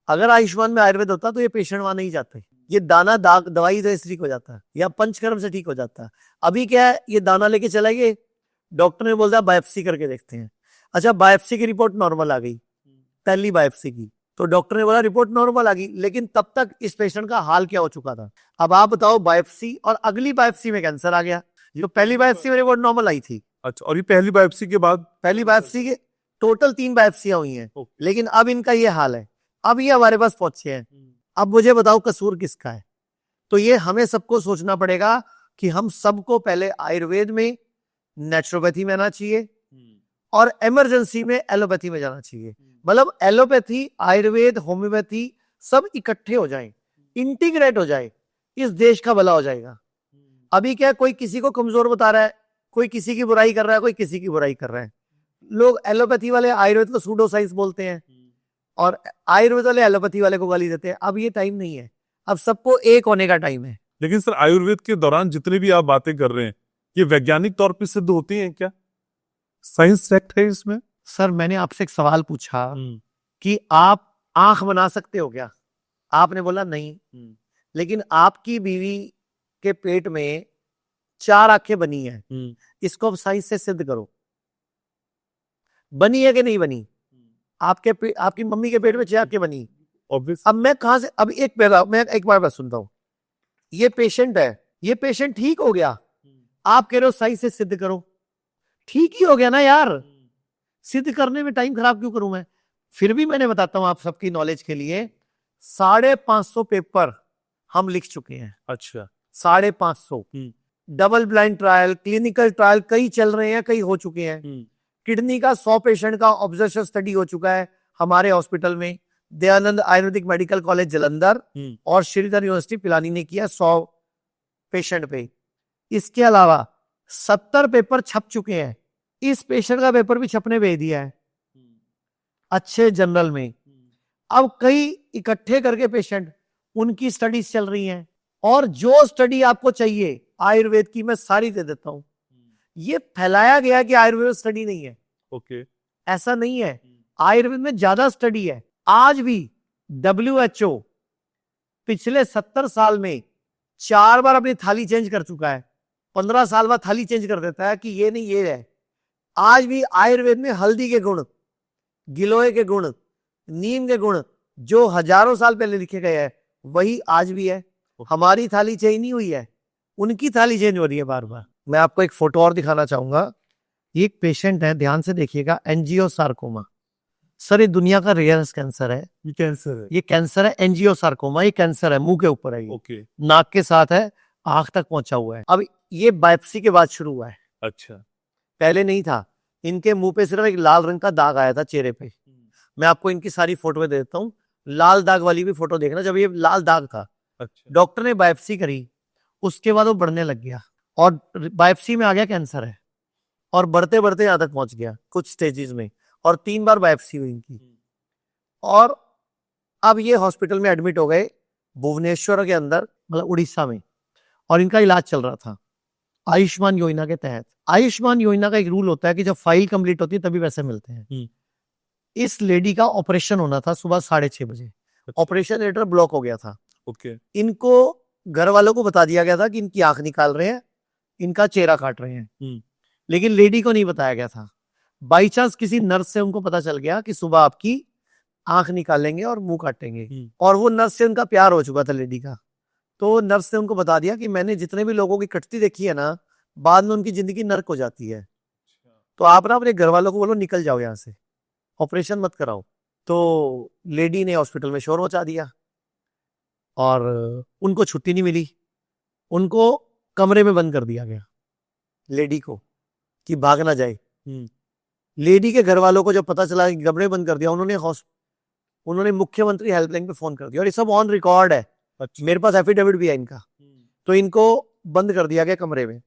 अगर आयुष्मान में आयुर्वेद होता तो ये पेशेंट वहां नहीं जाते। ये दाना दाग दवाई से ठीक हो जाता है या पंचकर्म से ठीक हो जाता है। अभी क्या है, ये दाना लेके चले गए, डॉक्टर ने बोल दिया बायोप्सी करके देखते हैं। अच्छा, बायोप्सी की रिपोर्ट नॉर्मल आ गई, पहली बायोप्सी की, तो डॉक्टर ने बोला रिपोर्ट नॉर्मल आ गई, लेकिन तब तक इस पेशेंट का हाल क्या हो चुका था। अब आप बताओ, बायोप्सी और अगली बायोप्सी में कैंसर आ गया। जो पहली बायोप्सी में रिपोर्ट नॉर्मल आई थी, अच्छा, और ये पहली बायोप्सी के बाद? पहली बायोप्सी के टोटल 3 बायोप्सियां हुई हैं, लेकिन अब इनका ये हाल है। अब ये हमारे पास पहुंचे हैं। अब मुझे बताओ कसूर किसका है? तो ये हमें सबको सोचना पड़ेगा कि हम सबको पहले आयुर्वेद में, नेचुरोपैथी में आना चाहिए और इमरजेंसी में एलोपैथी में जाना चाहिए। मतलब एलोपैथी, आयुर्वेद, होम्योपैथी सब इकट्ठे हो जाएं, इंटीग्रेट हो जाए, इस देश का भला हो जाएगा। अभी क्या, कोई किसी को कमजोर बता रहा है, कोई किसी की बुराई कर रहा है, कोई किसी की बुराई कर रहा है। लोग एलोपैथी वाले आयुर्वेद को सूडो साइंस बोलते हैं और आयुर्वेद वाले एलोपैथी वाले को गाली देते हैं। अब ये टाइम नहीं है, अब सबको एक होने का टाइम है। लेकिन सर आयुर्वेद के दौरान जितनी भी आप बातें कर रहे हैं ये वैज्ञानिक तौर पे सिद्ध होती हैं क्या? साइंस फैक्ट है इसमें? सर मैंने आपसे एक सवाल पूछा कि आप आंख बना सकते हो क्या? आपने बोला नहीं, लेकिन आपकी बीवी के पेट में 4 आंखें बनी हैं, इसको अब साइंस से सिद्ध करो, बनी है कि नहीं बनी? आपकी मम्मी के पेट में 6 आंखें बनी। ऑब्वियस। अब मैं कहां से, अब मैं एक बार बस सुनता हूं, ये पेशेंट है, ये पेशेंट ठीक हो गया, आप कह रहे हो साइंस से सिद्ध करो, ठीक ही हो गया ना यार, सिद्ध करने में टाइम खराब क्यों करूं मैं? फिर भी मैंने बताता हूं आप सबकी नॉलेज के लिए, 550 पेपर हम लिख चुके हैं। अच्छा। 550 double blind trial, clinical trial कई चल रहे हैं, कई हो चुके हैं। किडनी का 100 पेशेंट का ऑब्जर्वेशन स्टडी हो चुका है हमारे हॉस्पिटल में, दयानंद आयुर्वेदिक मेडिकल कॉलेज जलंधर और श्रीधर यूनिवर्सिटी पिलानी ने किया 100 पेशेंट पे। इसके अलावा 70 पेपर छप चुके हैं, इस पेशेंट का पेपर भी छपने भेज दिया है अच्छे जर्नल में। अब कई इकट्ठे करके पेशेंट, उनकी स्टडीज चल रही हैं, और जो स्टडी आपको चाहिए आयुर्वेद की मैं सारी दे देता हूं। ये फैलाया गया कि आयुर्वेद स्टडी नहीं है, ओके। ऐसा नहीं है, आयुर्वेद में ज्यादा स्टडी है। आज भी WHO पिछले 70 साल में 4 बार अपनी थाली चेंज कर चुका है, 15 साल बाद थाली चेंज कर देता है कि ये नहीं ये है। आज भी आयुर्वेद में हल्दी के गुण, गिलोय के गुण, नीम के गुण जो हजारों साल पहले लिखे गए हैं वही आज भी है। हमारी थाली चेंज नहीं हुई है, उनकी थाली चेंज हो रही है बार बार। मैं आपको एक फोटो और दिखाना चाहूंगा, ये एक पेशेंट है, ध्यान से देखिएगा, एंजियोसार्कोमा। सर ये दुनिया का रेयरेस्ट कैंसर है, ये कैंसर है? ये कैंसर है एंजियोसार्कोमा, ये कैंसर है, मुंह के ऊपर है, ये ओके। नाक के साथ है, आंख तक पहुंचा हुआ है। अब ये बायोप्सी के बाद शुरू हुआ है, अच्छा। पहले नहीं था। इनके मुंह पे सिर्फ एक लाल रंग का दाग आया था चेहरे पे। मैं आपको इनकी सारी फोटो दे देता हूँ, लाल दाग वाली भी फोटो देखना, जब ये लाल दाग था। अच्छा। डॉक्टर ने बायोप्सी करी, उसके बाद वो बढ़ने लग गया और बायोप्सी में आ गया कैंसर है, और बढ़ते बढ़ते यहां तक पहुंच गया कुछ स्टेजेस में, और 3 बार बायोप्सी हुई इनकी। और अब ये हॉस्पिटल में एडमिट हो गए भुवनेश्वर के अंदर, मतलब उड़ीसा में, और इनका इलाज चल रहा था आयुष्मान योजना के तहत। आयुष्मान योजना का एक रूल होता है कि जब फाइल कंप्लीट होती है तभी पैसे मिलते हैं। इस लेडी का ऑपरेशन होना था सुबह 6:30 बजे, ऑपरेशन थिएटर ब्लॉक हो गया था। ओके। इनको घर वालों को बता दिया गया था कि इनकी आंख निकाल रहे हैं, इनका चेहरा काट रहे हैं, लेकिन लेडी को नहीं बताया गया था। बाई चांस किसी नर्स से उनको पता चल गया कि सुबह आपकी आंख निकालेंगे और मुंह काटेंगे, और वो नर्स से उनका प्यार हो चुका था लेडी का, तो नर्स ने उनको बता दिया कि मैंने जितने भी लोगों की कटती देखी है ना, बाद में उनकी जिंदगी नर्क हो जाती है, तो आप ना अपने घर वालों को बोलो निकल जाओ यहाँ से, ऑपरेशन मत कराओ। तो लेडी ने हॉस्पिटल में शोर मचा दिया और उनको छुट्टी नहीं मिली, उनको कमरे में बंद कर दिया गया लेडी को कि भाग ना जाए। लेडी के घर वालों को जब पता चला कि कमरे बंद कर दिया, उन्होंने मुख्यमंत्री हेल्पलाइन पे फोन कर दिया, और ये सब ऑन रिकॉर्ड है। अच्छा। मेरे पास एफिडेविट भी है इनका। तो इनको बंद कर दिया गया कमरे में,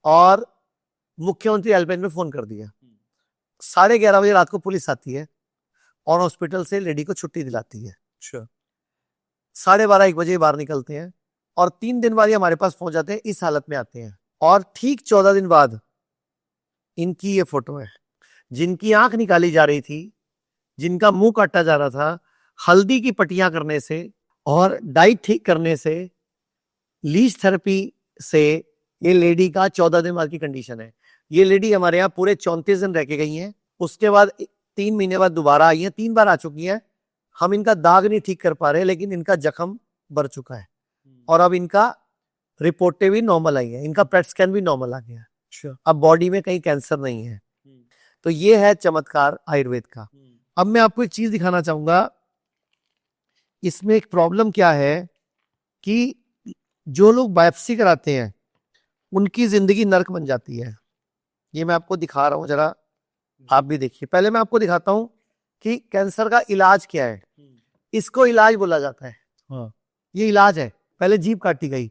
और मुख्यमंत्री हेल्पलाइन में फोन कर दिया। 11:30 बजे रात को पुलिस आती है और हॉस्पिटल से लेडी को छुट्टी दिलाती है। अच्छा। 12:30-1 बजे बाहर निकलते हैं, और 3 दिन बाद ये हमारे पास पहुंच जाते हैं, इस हालत में आते हैं। और ठीक 14 दिन बाद इनकी ये फोटो है, जिनकी आंख निकाली जा रही थी, जिनका मुंह काटा जा रहा था, हल्दी की पट्टियां करने से और डाइट ठीक करने से, लीच थेरेपी से, ये लेडी का 14 दिन बाद की कंडीशन है। ये लेडी हमारे यहाँ पूरे 34 दिन रह के गई हैं, उसके बाद 3 महीने बाद दोबारा आई हैं, 3 बार आ चुकी हैं। हम इनका दाग नहीं ठीक कर पा रहे, लेकिन इनका जख्म बढ़ चुका है, और अब इनका रिपोर्टें भी नॉर्मल आई है, इनका पेट स्कैन भी नॉर्मल आ गया। अच्छा। अब बॉडी में कहीं कैंसर नहीं है। तो ये है चमत्कार आयुर्वेद का। अब मैं आपको एक चीज दिखाना चाहूंगा, इसमें एक प्रॉब्लम क्या है कि जो लोग बायोप्सी कराते हैं उनकी जिंदगी नर्क बन जाती है। ये मैं आपको दिखा रहा हूं, जरा आप भी देखिए। पहले मैं आपको दिखाता हूं कि कैंसर का इलाज क्या है। इसको इलाज बोला जाता है। हाँ। ये इलाज है। पहले जीभ काटी गई,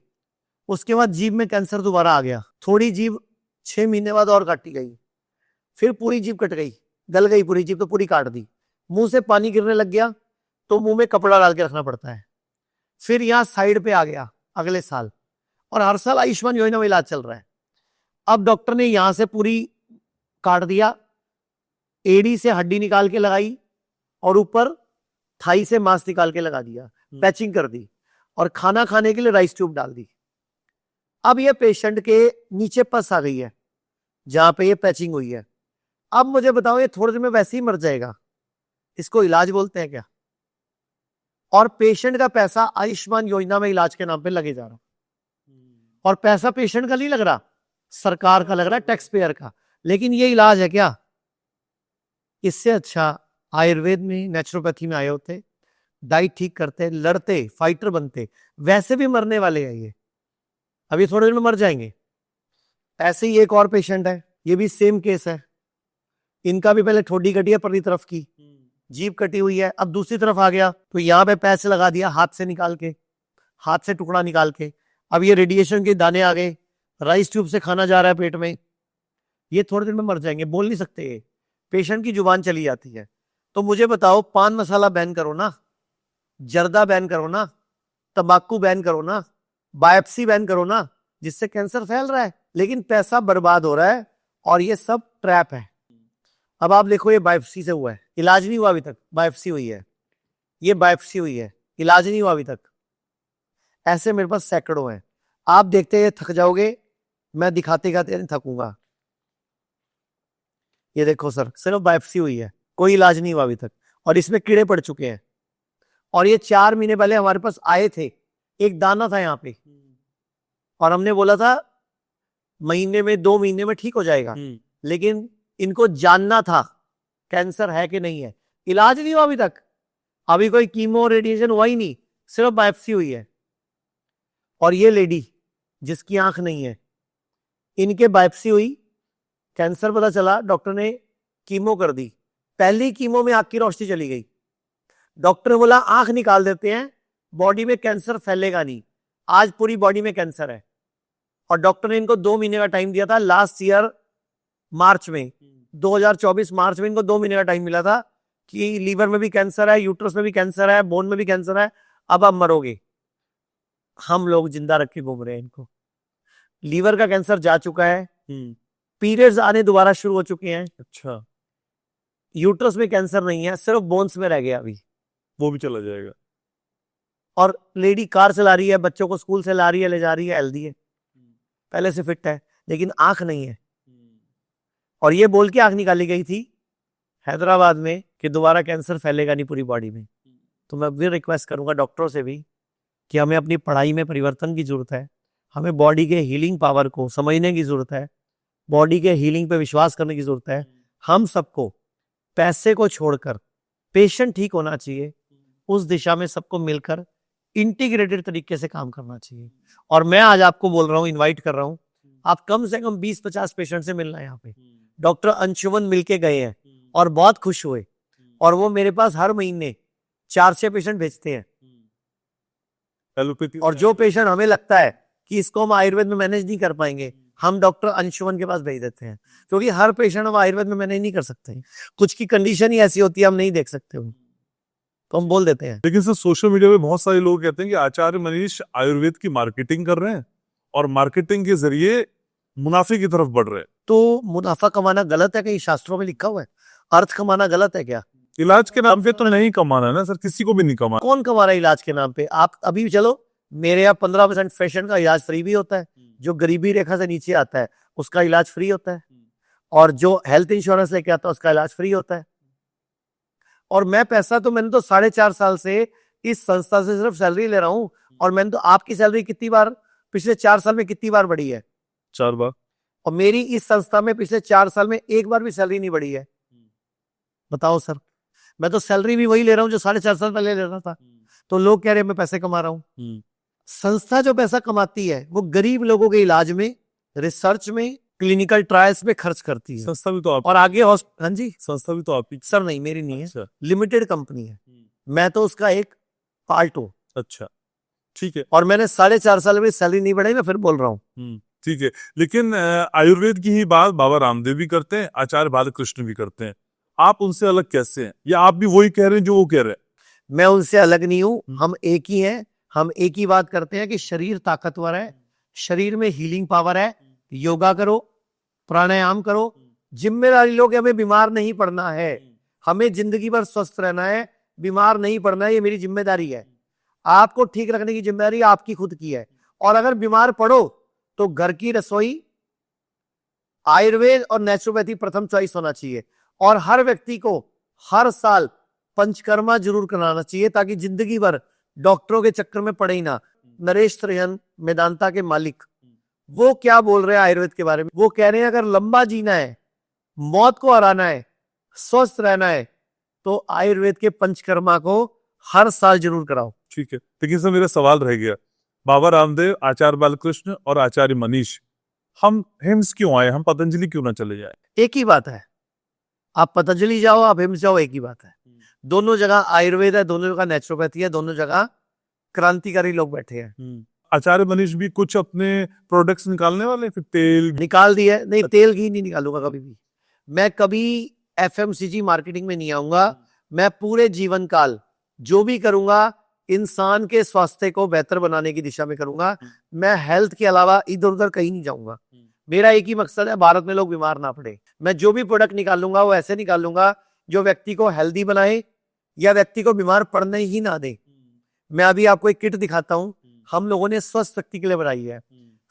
उसके बाद जीभ में कैंसर दोबारा आ गया, थोड़ी जीभ 6 महीने बाद और काटी गई, फिर पूरी जीभ कट गई, गल गई पूरी जीभ तो पूरी काट दी, मुंह से पानी गिरने लग गया तो मुंह में कपड़ा डाल के रखना पड़ता है। फिर यहाँ साइड पे आ गया अगले साल, और हर साल आयुष्मान योजना में इलाज चल रहा है। अब डॉक्टर ने यहां से पूरी काट दिया, एड़ी से हड्डी निकाल के लगाई और ऊपर थाई से मांस निकाल के लगा दिया, पैचिंग कर दी और खाना खाने के लिए राइस ट्यूब डाल दी। अब ये पेशेंट के नीचे पस आ गई है जहां पे ये पैचिंग हुई है। अब मुझे बताओ ये थोड़े दिन में वैसे ही मर जाएगा, इसको इलाज बोलते हैं क्या? और पेशेंट का पैसा आयुष्मान योजना में इलाज के नाम पे लगे जा रहा, और पैसा पेशेंट का नहीं लग रहा, सरकार का लग रहा है, टैक्स पेयर का। लेकिन ये इलाज है क्या? इससे अच्छा आयुर्वेद में, नेचुरोपैथी में आए होते, डाइट ठीक करते, लड़ते, फाइटर बनते। वैसे भी मरने वाले हैं ये, अभी थोड़े दिन में मर जाएंगे। ऐसे ही एक और पेशेंट है, ये भी सेम केस है। इनका भी पहले ठोडी कटी है परली तरफ की, जीभ कटी हुई है, अब दूसरी तरफ आ गया तो यहाँ पे पैसे लगा दिया हाथ से निकाल के, हाथ से टुकड़ा निकाल के। अब ये रेडिएशन के दाने आ गए, राइस ट्यूब से खाना जा रहा है पेट में। ये थोड़े दिन में मर जाएंगे, बोल नहीं सकते, ये पेशेंट की जुबान चली जाती है। तो मुझे बताओ, पान मसाला बैन करो ना, जर्दा बैन करो ना, तंबाकू बैन करो ना, बायोप्सी बैन करो ना, जिससे कैंसर फैल रहा है लेकिन पैसा बर्बाद हो रहा है, और ये सब ट्रैप है। अब आप देखो, ये बायोप्सी से हुआ है, इलाज नहीं हुआ अभी तक, बायोप्सी हुई है, ये बायोप्सी हुई है, इलाज नहीं हुआ अभी तक। ऐसे मेरे पास सैकड़ों हैं, आप देखते हैं थक जाओगे, मैं दिखाते नहीं थकूंगा। ये देखो सर, सिर्फ बायोप्सी हुई है, कोई इलाज नहीं हुआ अभी तक, और इसमें कीड़े पड़ चुके हैं। और ये 4 महीने पहले हमारे पास आए थे, एक दाना था यहाँ पे, और हमने बोला था महीने में 2 महीने में ठीक हो जाएगा, लेकिन इनको जानना था कैंसर है कि नहीं है। इलाज नहीं हुआ अभी तक, अभी कोई कीमो रेडिएशन हुआ ही नहीं, सिर्फ बायोप्सी हुई है। और ये लेडी जिसकी आंख नहीं है, इनके बायोप्सी हुई, कैंसर पता चला, डॉक्टर ने कीमो कर दी, पहली कीमो में आंख की रोशनी चली गई। डॉक्टर ने बोला आंख निकाल देते हैं, बॉडी में कैंसर फैलेगा नहीं। आज पूरी बॉडी में कैंसर है, और डॉक्टर ने इनको 2 महीने का टाइम दिया था। लास्ट ईयर मार्च में, 2024 मार्च में इनको 2 महीने का टाइम मिला था कि लीवर में भी कैंसर है, यूट्रस में भी कैंसर है, बोन में भी कैंसर है, अब आप मरोगे। हम लोग जिंदा रख के घूम रहे हैं इनको। लीवर का कैंसर जा चुका है, पीरियड्स आने दोबारा शुरू हो चुके हैं। अच्छा, यूट्रस में कैंसर नहीं है, सिर्फ बोन्स में रह गया अभी, वो भी चला जाएगा। और लेडी कार चला रही है, बच्चों को स्कूल से ला रही है, ले जा रही है, हेल्दी है, पहले से फिट है, लेकिन आंख नहीं है। और ये बोल के आंख निकाली गई थी हैदराबाद में कि दोबारा कैंसर फैलेगा नहीं पूरी बॉडी में। तो मैं भी रिक्वेस्ट करूंगा डॉक्टरों से भी कि हमें अपनी पढ़ाई में परिवर्तन की जरूरत है, हमें बॉडी के हीलिंग पावर को समझने की जरूरत है, बॉडी के हीलिंग पे विश्वास करने की जरूरत है। हम सबको पैसे को छोड़कर पेशेंट ठीक होना चाहिए, उस दिशा में सबको मिलकर इंटीग्रेटेड तरीके से काम करना चाहिए। और मैं आज आपको बोल रहा हूँ, इनवाइट कर रहा हूँ, आप कम से कम 20-50 पेशेंट से मिलना है। यहाँ पे डॉक्टर अंशुमन मिलके गए हैं और बहुत खुश हुए, और वो मेरे पास हर महीने 4-6 पेशेंट भेजते हैं। एलोपैथी और जो पेशेंट हमें लगता है कि इसको हम आयुर्वेद में मैनेज नहीं कर पाएंगे, हम डॉक्टर अंशुमन के पास भेज देते हैं, क्योंकि हर पेशेंट हम आयुर्वेद में मैनेज नहीं कर सकते, कुछ की कंडीशन ही ऐसी होती है हम नहीं देख सकते हो, तो हम बोल देते हैं। लेकिन सर, सोशल मीडिया पे बहुत सारे लोग कहते हैं कि आचार्य मनीष आयुर्वेद की मार्केटिंग कर रहे हैं और मार्केटिंग के जरिए मुनाफे की तरफ बढ़ रहे हैं। तो मुनाफा कमाना गलत है? कहीं शास्त्रों में लिखा हुआ है अर्थ कमाना गलत है क्या? इलाज के नाम पे तो नहीं कमाना है ना सर, किसी को भी नहीं कमाना। कौन कमा रहा है इलाज के नाम पे? आप अभी चलो, मेरे यहाँ 15% पेशेंट का इलाज फ्री भी होता है, जो गरीबी रेखा से नीचे आता है उसका इलाज फ्री होता है, और जो हेल्थ इंश्योरेंस लेके आता है उसका इलाज फ्री होता है। और मैं पैसा तो, मैंने तो 4.5 साल से इस संस्था से सिर्फ सैलरी ले रहा हूँ, और मैंने तो आपकी सैलरी कितनी बार पिछले 4 साल में कितनी बार बढ़ी है? 4 बार। और मेरी इस संस्था में पिछले 4 साल में एक बार भी सैलरी नहीं बढ़ी है। बताओ सर, मैं तो सैलरी भी वही ले रहा हूँ जो 4.5 साल पहले ले रहा था, तो लोग कह रहे हैं मैं पैसे कमा रहा हूँ। संस्था जो पैसा कमाती है वो गरीब लोगों के इलाज में, रिसर्च में, क्लिनिकल ट्रायल्स में खर्च करती है। संस्था भी तो आप, और आगे हाँ जी, संस्था भी तो आप ही। सर नहीं, मेरी नहीं है, अच्छा, लिमिटेड कंपनी है, मैं तो उसका एक पार्ट हूँ। अच्छा, ठीक है। और मैंने 4.5 साल में सैलरी नहीं बढ़ाई, मैं फिर बोल रहा हूँ। ठीक है, लेकिन आयुर्वेद की ही बात बाबा रामदेव भी करते हैं, आचार्य बालकृष्ण भी करते हैं। आप उनसे अलग कैसे हैं, या आप भी वही कह रहे हैं जो वो कह रहे हैं? मैं उनसे अलग नहीं हूं, हम एक ही हैं। हम एक ही बात करते हैं कि शरीर ताकतवर है, शरीर में हीलिंग पावर है। योगा करो, प्राणायाम करो, जिम्मेदारी लो कि हमें बीमार नहीं पड़ना है, हमें जिंदगी भर स्वस्थ रहना है, बीमार नहीं पड़ना है, ये मेरी जिम्मेदारी है। आपको ठीक रखने की जिम्मेदारी आपकी खुद की है। और अगर बीमार पड़ो तो घर की रसोई, आयुर्वेद और नेचुरोपैथी प्रथम चॉइस होना चाहिए। और हर व्यक्ति को हर साल पंचकर्मा जरूर कराना चाहिए, ताकि जिंदगी भर डॉक्टरों के चक्कर में पड़े ही ना। नरेश त्रिहन, मेदांता के मालिक, वो क्या बोल रहे हैं आयुर्वेद के बारे में? वो कह रहे हैं अगर लंबा जीना है, मौत को हराना है, स्वस्थ रहना है, तो आयुर्वेद के पंचकर्मा को हर साल जरूर कराओ। ठीक है, लेकिन सर मेरा सवाल रह गया, बाबा रामदेव, आचार्य बालकृष्ण और आचार्य मनीष, हम हिम्स क्यों आए, हम पतंजलि क्यों ना चले जाए? एक ही बात है, आप पतंजलि जाओ, आप हिम्स जाओ, एक ही बात है। दोनों जगह आयुर्वेद है, दोनों जगह नेचुरोपैथी है, दोनों जगह क्रांतिकारी लोग बैठे हैं। आचार्य मनीष भी कुछ अपने प्रोडक्ट्स निकालने वाले, फिर तेल निकाल दिए? नहीं, तेल घी नहीं निकालूंगा कभी भी। मैं कभी एफएमसीजी मार्केटिंग में नहीं आऊंगा। मैं पूरे जीवन काल जो भी करूंगा, इंसान के स्वास्थ्य को बेहतर बनाने की दिशा में करूंगा। मैं हेल्थ के अलावा इधर उधर कहीं नहीं जाऊंगा। मेरा एक ही मकसद है, भारत में लोग बीमार ना पड़े। मैं जो भी प्रोडक्ट निकालूंगा वो ऐसे निकालूंगा जो व्यक्ति को हेल्दी बनाए या व्यक्ति को बीमार पड़ने ही ना दे। मैं अभी आपको एक किट दिखाता हूं, हम लोगों ने स्वस्थ व्यक्ति के लिए बनाई है।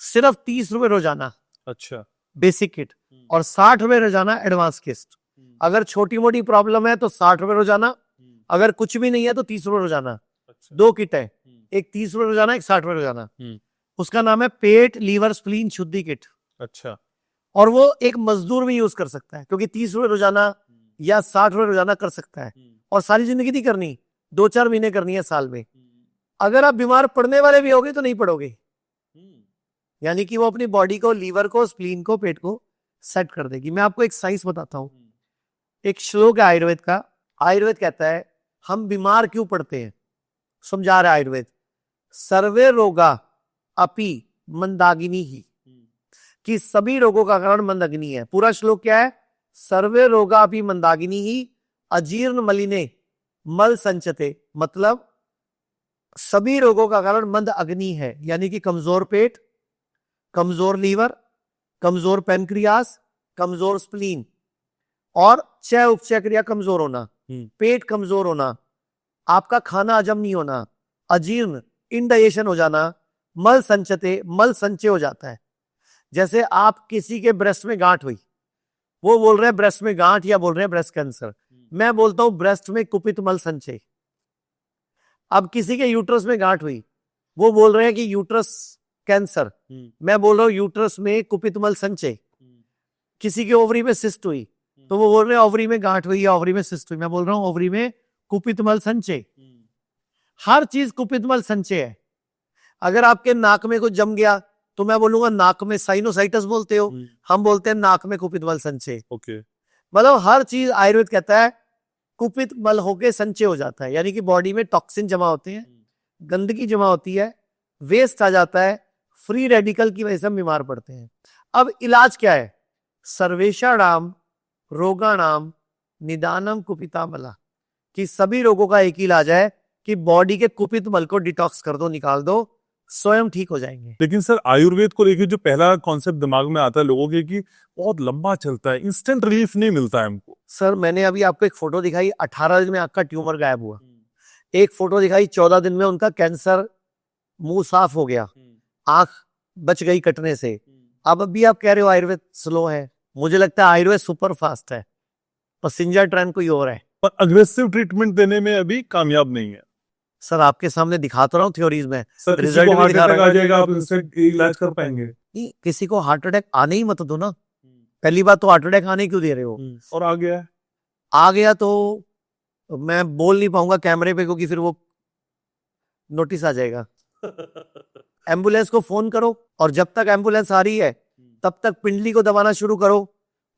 सिर्फ 30 रुपए रोजाना, अच्छा, बेसिक किट, और 60 रुपए रोजाना एडवांस किट। अगर छोटी मोटी प्रॉब्लम है तो 60 रुपए रोजाना, अगर कुछ भी नहीं है तो 30 रुपए रोजाना। दो किट है, एक 30 रुपए रोजाना, एक 60 रुपए रोजाना। उसका नाम है पेट लीवर स्प्लीन शुद्धि किट। अच्छा, और वो एक मजदूर भी यूज कर सकता है, क्योंकि 30 रुपए रोजाना या 60 रुपए रोजाना कर सकता है। और सारी जिंदगी नहीं करनी, 2-4 महीने करनी है साल में। अगर आप बीमार पड़ने वाले भी होगे तो नहीं पड़ोगे, यानी कि वो अपनी बॉडी को, लीवर को, स्प्लीन को, पेट को सेट कर देगी। मैं आपको एक साइंस बताता हूं, एक श्लोक है आयुर्वेद का। आयुर्वेद कहता है हम बीमार क्यों पड़ते हैं, समझा रहा है आयुर्वेद। सर्वे रोगा अपि मंदाग्नि ही, कि सभी रोगों का कारण मंदाग्नि है। पूरा श्लोक क्या है? सर्वे रोगा अपि मंदाग्नि ही अजीर्ण मलिने मल संचते, मतलब सभी रोगों का कारण मंद अग्नि है, यानी कि कमजोर पेट, कमजोर लीवर, कमजोर पेनक्रियास, कमजोर स्प्लीन और चय उपचय क्रिया कमजोर होना, पेट कमजोर होना, आपका खाना हजम नहीं होना, अजीर्ण इंडाइजेशन हो जाना, मल संचते, मल संचय हो जाता है। जैसे आप किसी के ब्रेस्ट में गांठ हुई, वो बोल रहे हैं ब्रेस्ट में गांठ, या बोल रहे हैं ब्रेस्ट कैंसर। मैं बोलता हूं ब्रेस्ट में कुपित मल संचय। अब किसी के यूट्रस में गांठ हुई, वो बोल रहे हैं कि यूट्रस कैंसर। मैं बोल रहा हूं यूट्रस में कुपित मल संचय। किसी के ओवरी में सिस्ट हुई, तो वो बोल रहे हैं ओवरी में गांठ हुई या ओवरी में सिस्ट हुई। मैं बोल रहा हूं ओवरी में कुपित मल संचय। हर चीज कुपित मल संचय है। अगर आपके नाक में कुछ जम गया तो मैं बोलूंगा नाक में साइनोसाइटिस बोलते हो, हम बोलते हैं नाक में कुपित मल संचय। ओके, मतलब हर चीज आयुर्वेद कहता है कुपित मल होके संचय हो जाता है, यानी कि बॉडी में टॉक्सिन जमा होते हैं, गंदगी जमा होती है, वेस्ट आ जाता है, फ्री रेडिकल की वजह से हम बीमार पड़ते हैं। अब इलाज क्या है? सर्वेषाणाम रोगाणाम निदानम कुपिता मला, कि सभी रोगों का एक ही इलाज है कि बॉडी के कुपित मल को डिटॉक्स कर दो, निकाल दो, स्वयं ठीक हो जाएंगे। लेकिन सर आयुर्वेद को लेके जो पहला कॉन्सेप्ट दिमाग में आता है लोगों के कि बहुत लंबा चलता है, इंस्टेंट रिलीफ नहीं मिलता है हमको। सर मैंने अभी आपको एक फोटो दिखाई, 18 दिन में आपका ट्यूमर गायब हुआ। एक फोटो दिखाई, 14 दिन में उनका कैंसर, मुंह साफ हो गया, आंख बच गई कटने से। अब अभी आप कह रहे हो आयुर्वेद स्लो है। मुझे लगता है आयुर्वेद सुपर फास्ट है, पैसेंजर ट्रेन कोई और है। पर अग्रेसिव ट्रीटमेंट देने में अभी कामयाब नहीं है। सर आपके सामने दिखा तो रहा हूँ थ्योरीज में, सर किसी रिजल्ट को भी हार्ट दिखा अटैक रहा आ है। जाएगा, आप इंस्टेंट इलाज कर पाएंगे? नहीं, किसी को हार्ट अटैक आने ही मत दो ना। पहली बात तो हार्ट अटैक आने क्यों दे रहे हो? और आ गया है? आ गया तो मैं बोल नहीं पाऊंगा कैमरे पे, क्योंकि फिर वो नोटिस आ जाएगा। एम्बुलेंस को फोन करो, और जब तक एम्बुलेंस आ रही है तब तक पिंडली को दबाना शुरू करो,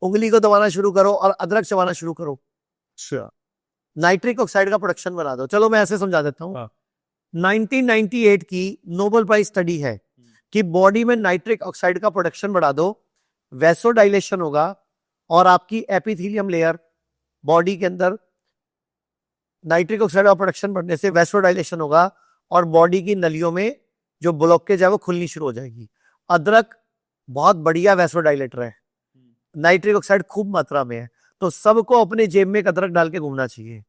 उंगली को दबाना शुरू करो, और अदरक चबाना शुरू करो। अच्छा, नाइट्रिक ऑक्साइड का प्रोडक्शन बना दो। चलो मैं ऐसे समझा देता हूँ। हाँ। 1998 की नोबेल प्राइज स्टडी है कि बॉडी में नाइट्रिक ऑक्साइड का प्रोडक्शन बढ़ा दो, वैसोडाइलेशन होगा और आपकी एपिथेलियम लेयर बॉडी के अंदर नाइट्रिक ऑक्साइड का प्रोडक्शन बढ़ने से वैसोडाइलेशन होगा और बॉडी की नलियों में जो ब्लॉकेज है वो खुलनी शुरू हो जाएगी। अदरक बहुत बढ़िया वैसोडाइलेटर है, नाइट्रिक ऑक्साइड खूब मात्रा में है, तो सबको अपने जेब में एक अदरक डाल के घूमना चाहिए।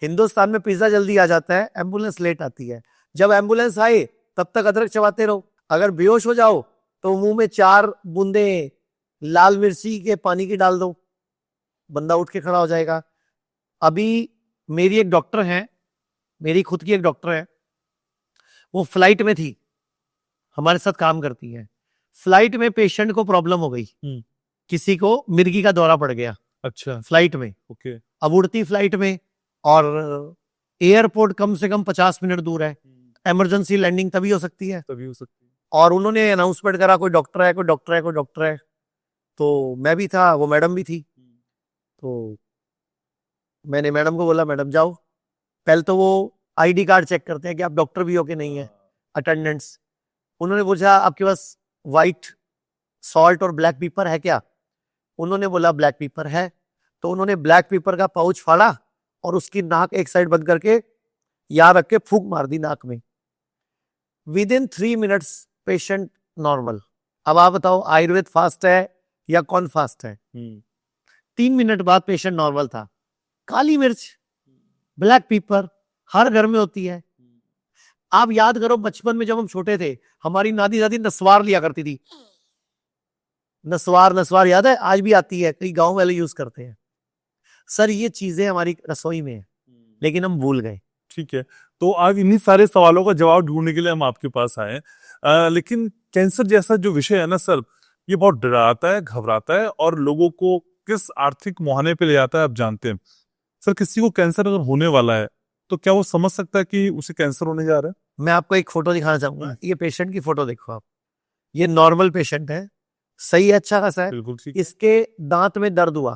हिंदुस्तान में पिज्जा जल्दी आ जाता है, एम्बुलेंस लेट आती है। जब एम्बुलेंस आए तब तक अदरक चबाते रहो। अगर बेहोश हो जाओ तो मुंह में 4 बूंदे लाल मिर्ची के पानी की डाल दो, बंदा उठ के खड़ा हो जाएगा। अभी मेरी एक डॉक्टर है, मेरी खुद की एक डॉक्टर है, वो फ्लाइट में थी, हमारे साथ काम करती है। फ्लाइट में पेशेंट को प्रॉब्लम हो गई, किसी को मिर्गी का दौरा पड़ गया। अच्छा, फ्लाइट में, ओके। अब उड़ती फ्लाइट में और एयरपोर्ट कम से कम 50 मिनट दूर है, इमरजेंसी लैंडिंग तभी हो सकती है। और उन्होंने अनाउंसमेंट करा कोई डॉक्टर है, कोई डॉक्टर है, कोई डॉक्टर है। तो मैं भी था, वो मैडम भी थी। तो मैंने मैडम को बोला, मैडम जाओ। पहले तो वो आईडी कार्ड चेक करते हैं कि आप डॉक्टर भी हो कि नहीं है, अटेंडेंट्स। उन्होंने पूछा आपके पास व्हाइट सॉल्ट और ब्लैक पेपर है क्या? उन्होंने बोला ब्लैक पेपर है। तो उन्होंने ब्लैक पेपर का पाउच फाड़ा और उसकी नाक एक साइड बंद करके यहाँ रख के फूंक मार दी नाक में। With in 3 minutes patient normal. अब आप बताओ आयुर्वेद फास्ट है या कौन फास्ट है? 3 मिनट बाद पेशेंट नॉर्मल था। काली मिर्च, ब्लैक पेपर हर घर में होती है। आप याद करो बचपन में जब हम छोटे थे, हमारी नानी दादी नस्वार लिया करती थी। नस्वार याद है? आज भी आती है, कई गांव वाले यूज करते हैं। सर ये चीजें हमारी रसोई में है, लेकिन हम भूल गए। ठीक है, तो आज इन्हीं सारे सवालों का जवाब ढूंढने के लिए हम आपके पास आए हैं। लेकिन कैंसर जैसा जो विषय है ना सर, ये बहुत डराता है, घबराता है और लोगों को किस आर्थिक मुहाने पे ले आता है आप जानते हैं। सर किसी को कैंसर अगर होने वाला है तो क्या वो समझ सकता है कि उसे कैंसर होने जा रहा है? मैं आपको एक फोटो दिखाना चाहूंगा। ये पेशेंट की फोटो देखो आप। ये नॉर्मल पेशेंट है, सही है, अच्छा खासा है। बिल्कुल ठीक। इसके दांत में दर्द हुआ,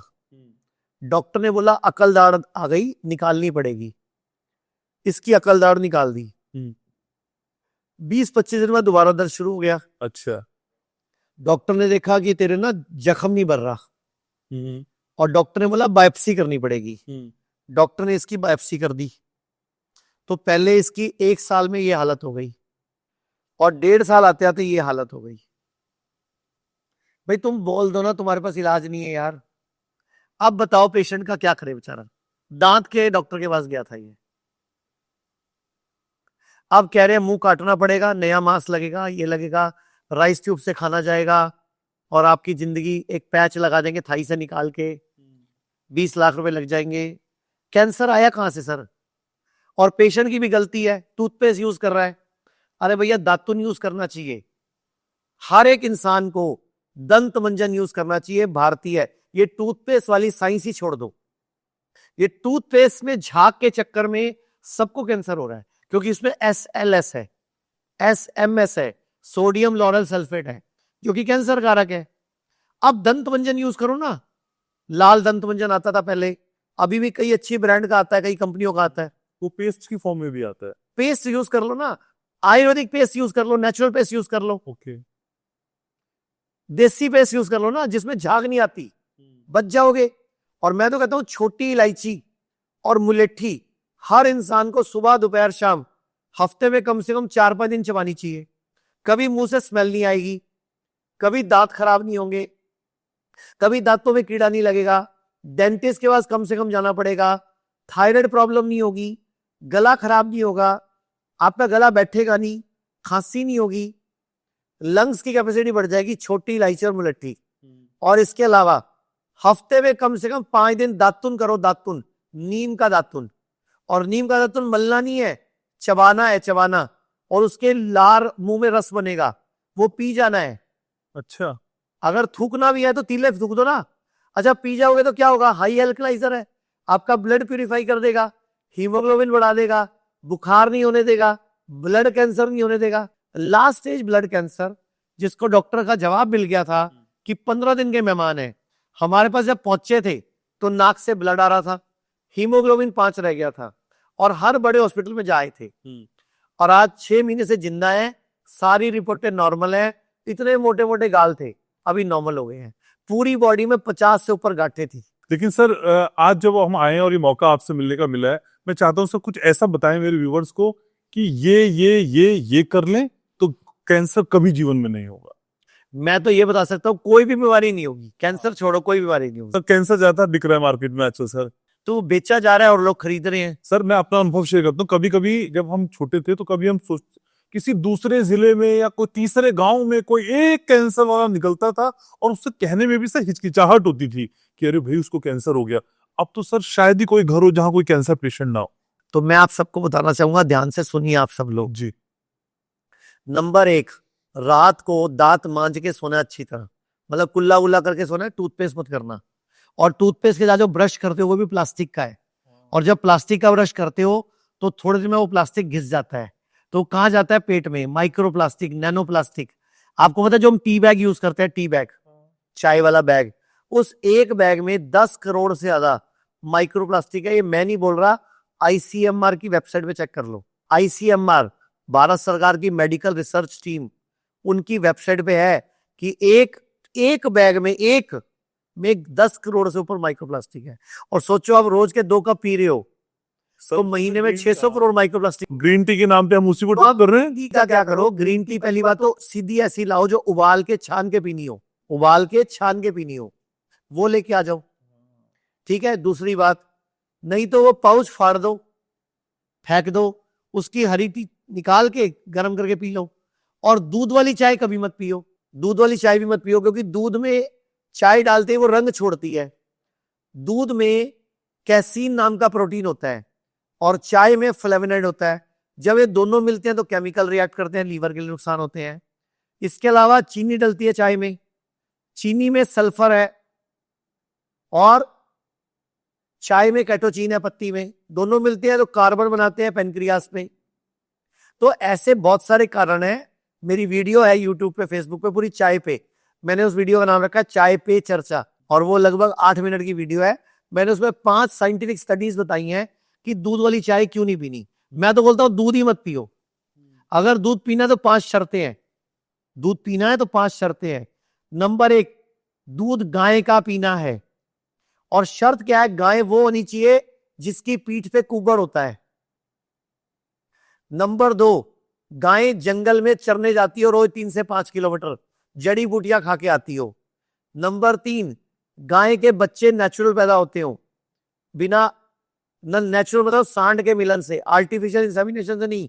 डॉक्टर ने बोला अकल दाढ़ आ गई, निकालनी पड़ेगी। इसकी अकल दाढ़ निकाल दी। 20-25 दिन बाद दोबारा दर्द शुरू हो गया। अच्छा। डॉक्टर ने देखा कि तेरे ना जख्म नहीं भर रहा और डॉक्टर ने बोला बायोप्सी करनी पड़ेगी। डॉक्टर ने इसकी बायोप्सी कर दी। तो पहले इसकी 1 साल में ये हालत हो गई और 1.5 साल आते आते ये हालत हो गई। भाई तुम बोल दो ना तुम्हारे पास इलाज नहीं है यार। अब बताओ पेशेंट का क्या करे बेचारा। दांत के डॉक्टर के पास गया था ये, अब कह रहे हैं मुंह काटना पड़ेगा, नया मांस लगेगा, ये लगेगा, राइस ट्यूब से खाना जाएगा और आपकी जिंदगी एक पैच लगा देंगे थाई से निकाल के, 20 लाख रुपए लग जाएंगे। कैंसर आया कहां से सर? और पेशेंट की भी गलती है, टूथपेस्ट यूज कर रहा है। अरे भैया दातुन यूज करना चाहिए। हर एक इंसान को दंत मंजन यूज करना चाहिए, भारतीय। ये टूथपेस्ट वाली साइंस ही छोड़ दो। ये टूथपेस्ट में झाग के चक्कर में सबको कैंसर हो रहा है, क्योंकि इसमें SLS है, SMS है, सोडियम लॉरेल सल्फेट है, जो कि कैंसर कारक है। अब दंत मंजन यूज करो ना। लाल दंत मंजन आता था पहले, अभी भी कई अच्छी ब्रांड का आता है, कई कंपनियों का आता है। वो पेस्ट की फॉर्म में भी आता है। पेस्ट यूज कर लो ना, आयुर्वेदिक पेस्ट यूज कर लो, नेचुरल पेस्ट यूज कर लो, ओके। देसी पेस्ट यूज कर लो ना, जिसमें झाग नहीं आती, बच जाओगे। और मैं तो कहता हूं छोटी इलायची और मुलेठी हर इंसान को सुबह दोपहर शाम हफ्ते में कम से कम 4-5 दिन चबानी चाहिए। कभी मुंह से स्मेल नहीं आएगी, कभी दांत खराब नहीं होंगे, कभी दांतों में कीड़ा नहीं लगेगा, डेंटिस्ट के पास कम से कम जाना पड़ेगा, थायराइड प्रॉब्लम नहीं होगी, गला खराब नहीं होगा, आपका गला बैठेगा नहीं, खांसी नहीं होगी, लंग्स की कैपेसिटी बढ़ जाएगी। छोटी इलायची और मुलट्ठी। और इसके अलावा हफ्ते में कम से कम 5 दिन दातुन करो, दातुन, नीम का दातुन। और नीम का दातुन मलना नहीं है, चबाना है, चबाना। और उसके लार मुंह में रस बनेगा, वो पी जाना है। अच्छा। अगर थूकना भी है तो तीले थूक दो ना। अच्छा पी जाओगे तो क्या होगा? हाई एल्कलाइजर है, आपका ब्लड प्यूरिफाई कर देगा, हीमोग्लोबिन बढ़ा देगा, बुखार नहीं होने देगा, ब्लड कैंसर नहीं होने देगा। लास्ट स्टेज ब्लड कैंसर, जिसको डॉक्टर का जवाब मिल गया था कि 15 दिन के मेहमान है, हमारे पास जब पहुंचे थे तो नाक से ब्लड आ रहा था, हीमोग्लोबिन 5 रह गया था और हर बड़े हॉस्पिटल में जाए थे। और आज 6 महीने से जिंदा है, सारी रिपोर्टें नॉर्मल है। इतने मोटे मोटे गाल थे, अभी नॉर्मल हो गए हैं। पूरी बॉडी में 50 से ऊपर गांठें थी। लेकिन सर आज जब हम आए और ये मौका आपसे मिलने का मिला है, मैं चाहता हूँ सर कुछ ऐसा बताएं मेरे व्यूवर्स को कि ये कर लें तो कैंसर कभी जीवन में नहीं होगा। मैं तो ये बता सकता हूँ, कोई भी बीमारी नहीं होगी। कैंसर छोड़ो, कोई बीमारी नहीं होगी। सर कैंसर ज्यादा बिक रहा है मार्केट में आजकल सर। तो बेचा जा रहा है और लोग खरीद रहे हैं। सर मैं अपना अनुभव शेयर करता हूँ, कभी कभी जब हम छोटे थे तो कभी हम सोच किसी दूसरे जिले में या कोई तीसरे गांव में कोई एक कैंसर वाला निकलता था और उससे कहने में भी सर हिचकिचाहट होती थी कि अरे भाई उसको कैंसर हो गया। अब तो सर शायद ही कोई घर हो जहां कोई कैंसर पेशेंट ना हो। तो मैं आप सबको बताना चाहूंगा, ध्यान से सुनिए आप सब लोग। जी। नंबर 1, रात को दांत मांज के सोना अच्छी तरह, मतलब कुल्ला उल्ला करके सोना है, टूथपेस्ट मत करना। और टूथपेस्ट के साथ जो ब्रश करते हो वो भी प्लास्टिक का है, और जब प्लास्टिक का ब्रश करते हो तो थोड़े दिन में वो प्लास्टिक घिस जाता है। तो कहाँ जाता है? पेट में। Micro plastic, nano plastic. आपको पता है जो हम टी बैग यूज करते हैं, टी बैग, चाय वाला बैग, उस एक बैग में 10 करोड़ से ज्यादा माइक्रो प्लास्टिक है। ये मैं नहीं बोल रहा, आईसीएमआर की वेबसाइट पे चेक कर लो। आईसीएमआर, भारत सरकार की मेडिकल रिसर्च टीम, उनकी वेबसाइट पे है कि एक बैग में 10 करोड़ से ऊपर माइक्रोप्लास्टिक है। और सोचो आप रोज के 2 कप पी रहे हो तो महीने में 600 करोड़ माइक्रोप्लास्टिक। ग्रीन टी के नाम पे हम उसी को तो आप कर रहे हैं। टी का क्या करो? ग्रीन टी पहली बात तो सीधी ऐसी लाओ जो उबाल के छान के पीनी हो, उबाल के छान के पीनी हो, वो लेके आ जाओ। ठीक है। दूसरी बात, नहीं तो वो पाउच फाड़ दो, फेंक दो, उसकी हरी टी निकाल के गर्म करके पी लो। और दूध वाली चाय कभी मत पियो, दूध वाली चाय भी मत पियो, क्योंकि दूध में चाय डालते ही वो रंग छोड़ती है। दूध में कैसीन नाम का प्रोटीन होता है और चाय में फ्लेवोनॉइड होता है। जब ये दोनों मिलते हैं तो केमिकल रिएक्ट करते हैं, लीवर के लिए नुकसान होते हैं। इसके अलावा चीनी डलती है चाय में, चीनी में सल्फर है और चाय में कैटोचीन है, पत्ती में, दोनों मिलते हैं तो कार्बन बनाते हैं पेनक्रियास में। तो ऐसे बहुत सारे कारण हैं। मेरी वीडियो है यूट्यूब पे, फेसबुक पे, पूरी चाय पे। मैंने उस वीडियो का नाम रखा है चाय पे चर्चा, और वो लगभग 8 मिनट की वीडियो है। मैंने उसमें 5 साइंटिफिक स्टडीज बताई हैं कि दूध वाली चाय क्यों नहीं पीनी। मैं तो बोलता हूं दूध ही मत पियो। अगर दूध पीना है तो 5 शर्तें हैं। दूध पीना है तो 5 शर्तें हैं। नंबर 1, दूध गाय का पीना है। और शर्त क्या है? गाय वो होनी चाहिए जिसकी पीठ पे कुबड़ होता है। नंबर 2, गाय जंगल में चरने जाती हो रोज 3 से 5 किलोमीटर, जड़ी बूटियां खा के आती हो। नंबर 3, गाय के बच्चे नेचुरल पैदा होते हो, बिना नेचुरल मतलब सांड के मिलन से, आर्टिफिशियल इंसेमिनेशन से नहीं।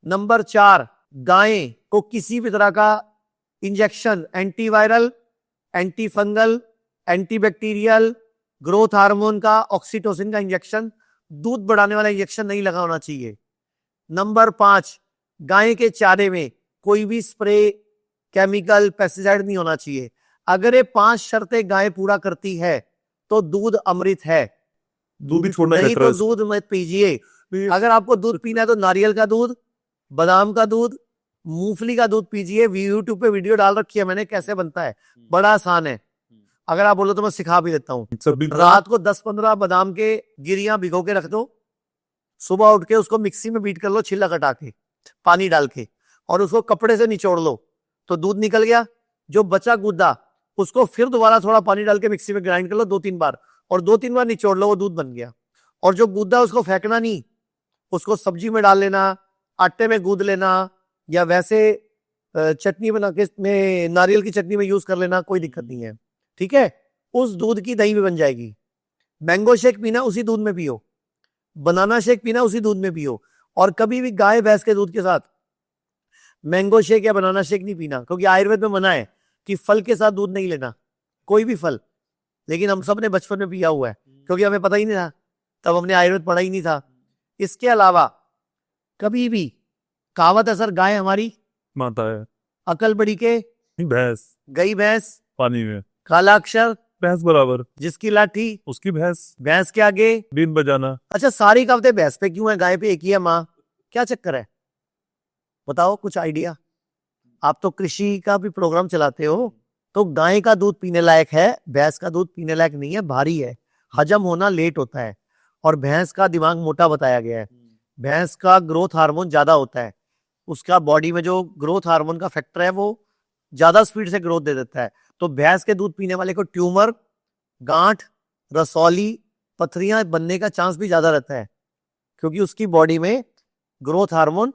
नंबर 4, गाय को किसी भी तरह का injection, antiviral, anti fungal, antibacterial, growth hormone का, ऑक्सीटोसिन का इंजेक्शन, दूध बढ़ाने वाला इंजेक्शन नहीं लगा होना चाहिए। नंबर 5, गाय के चारे में कोई भी स्प्रे, केमिकल, पेस्टिसाइड नहीं होना चाहिए। अगर ये 5 शर्तें गाय पूरा करती है तो दूध अमृत है। दूध ही छोड़ना नहीं खतरा तो दूध मत पीजिए। अगर आपको दूध पीना है तो नारियल का दूध, बादाम का दूध, मूंगफली का दूध पीजिए। यूट्यूब पे वीडियो डाल रखी है मैंने कैसे बनता है, बड़ा आसान है। अगर आप बोलो तो मैं सिखा भी देता हूँ। रात को 10-15 बादाम के गिरियां भिगो के रख दो, सुबह उठ के उसको मिक्सी में बीट कर लो, छिलका कटा के, पानी डाल के, और उसको कपड़े से निचोड़ लो तो दूध निकल गया। जो बचा गूदा उसको फिर दोबारा थोड़ा पानी डाल के मिक्सी में ग्राइंड कर लो 2-3 बार, और 2-3 बार निचोड़ लो, वो दूध बन गया। और जो गूदा उसको फेंकना नहीं, उसको सब्जी में डाल लेना, आटे में गूंद लेना, या वैसे चटनी बना के में, नारियल की चटनी में यूज कर लेना, कोई दिक्कत नहीं है। ठीक है। उस दूध की दही भी बन जाएगी। मैंगो शेक पीना उसी दूध में पियो, बनाना शेक पीना उसी दूध में पियो। और कभी भी गाय भैंस के दूध के साथ मैंगो शेक या बनाना शेक नहीं पीना, क्योंकि आयुर्वेद में मना है कि फल के साथ दूध नहीं लेना, कोई भी फल। लेकिन हम सब ने बचपन में पिया हुआ है, क्योंकि हमें पता ही नहीं था, तब हमने आयुर्वेद पढ़ा ही नहीं था। इसके अलावा कभी भी, कहावत है सर, गाय हमारी माता है, अकल बड़ी के भैंस गई भैंस, पानी में काला अक्षर भैंस बराबर, जिसकी लाठी उसकी भैंस, भैंस के आगे बीन बजाना। अच्छा, सारी कहावतें भैंस पे क्यों है, गाय पे एक ही है माँ? क्या चक्कर है बताओ, कुछ आइडिया? आप तो कृषि का भी प्रोग्राम चलाते हो। तो गाय का दूध पीने लायक है, भैंस का दूध पीने लायक नहीं है, भारी है, हजम होना लेट होता है, और भैंस का दिमाग मोटा बताया गया है, भैंस का ग्रोथ हार्मोन ज्यादा होता है। उसका बॉडी में जो ग्रोथ हार्मोन का फैक्टर है वो ज्यादा स्पीड से ग्रोथ दे देता है। तो भैंस के दूध पीने वाले को ट्यूमर, गांठ, रसौली, पथरियां बनने का चांस भी ज्यादा रहता है, क्योंकि उसकी बॉडी में ग्रोथ हार्मोन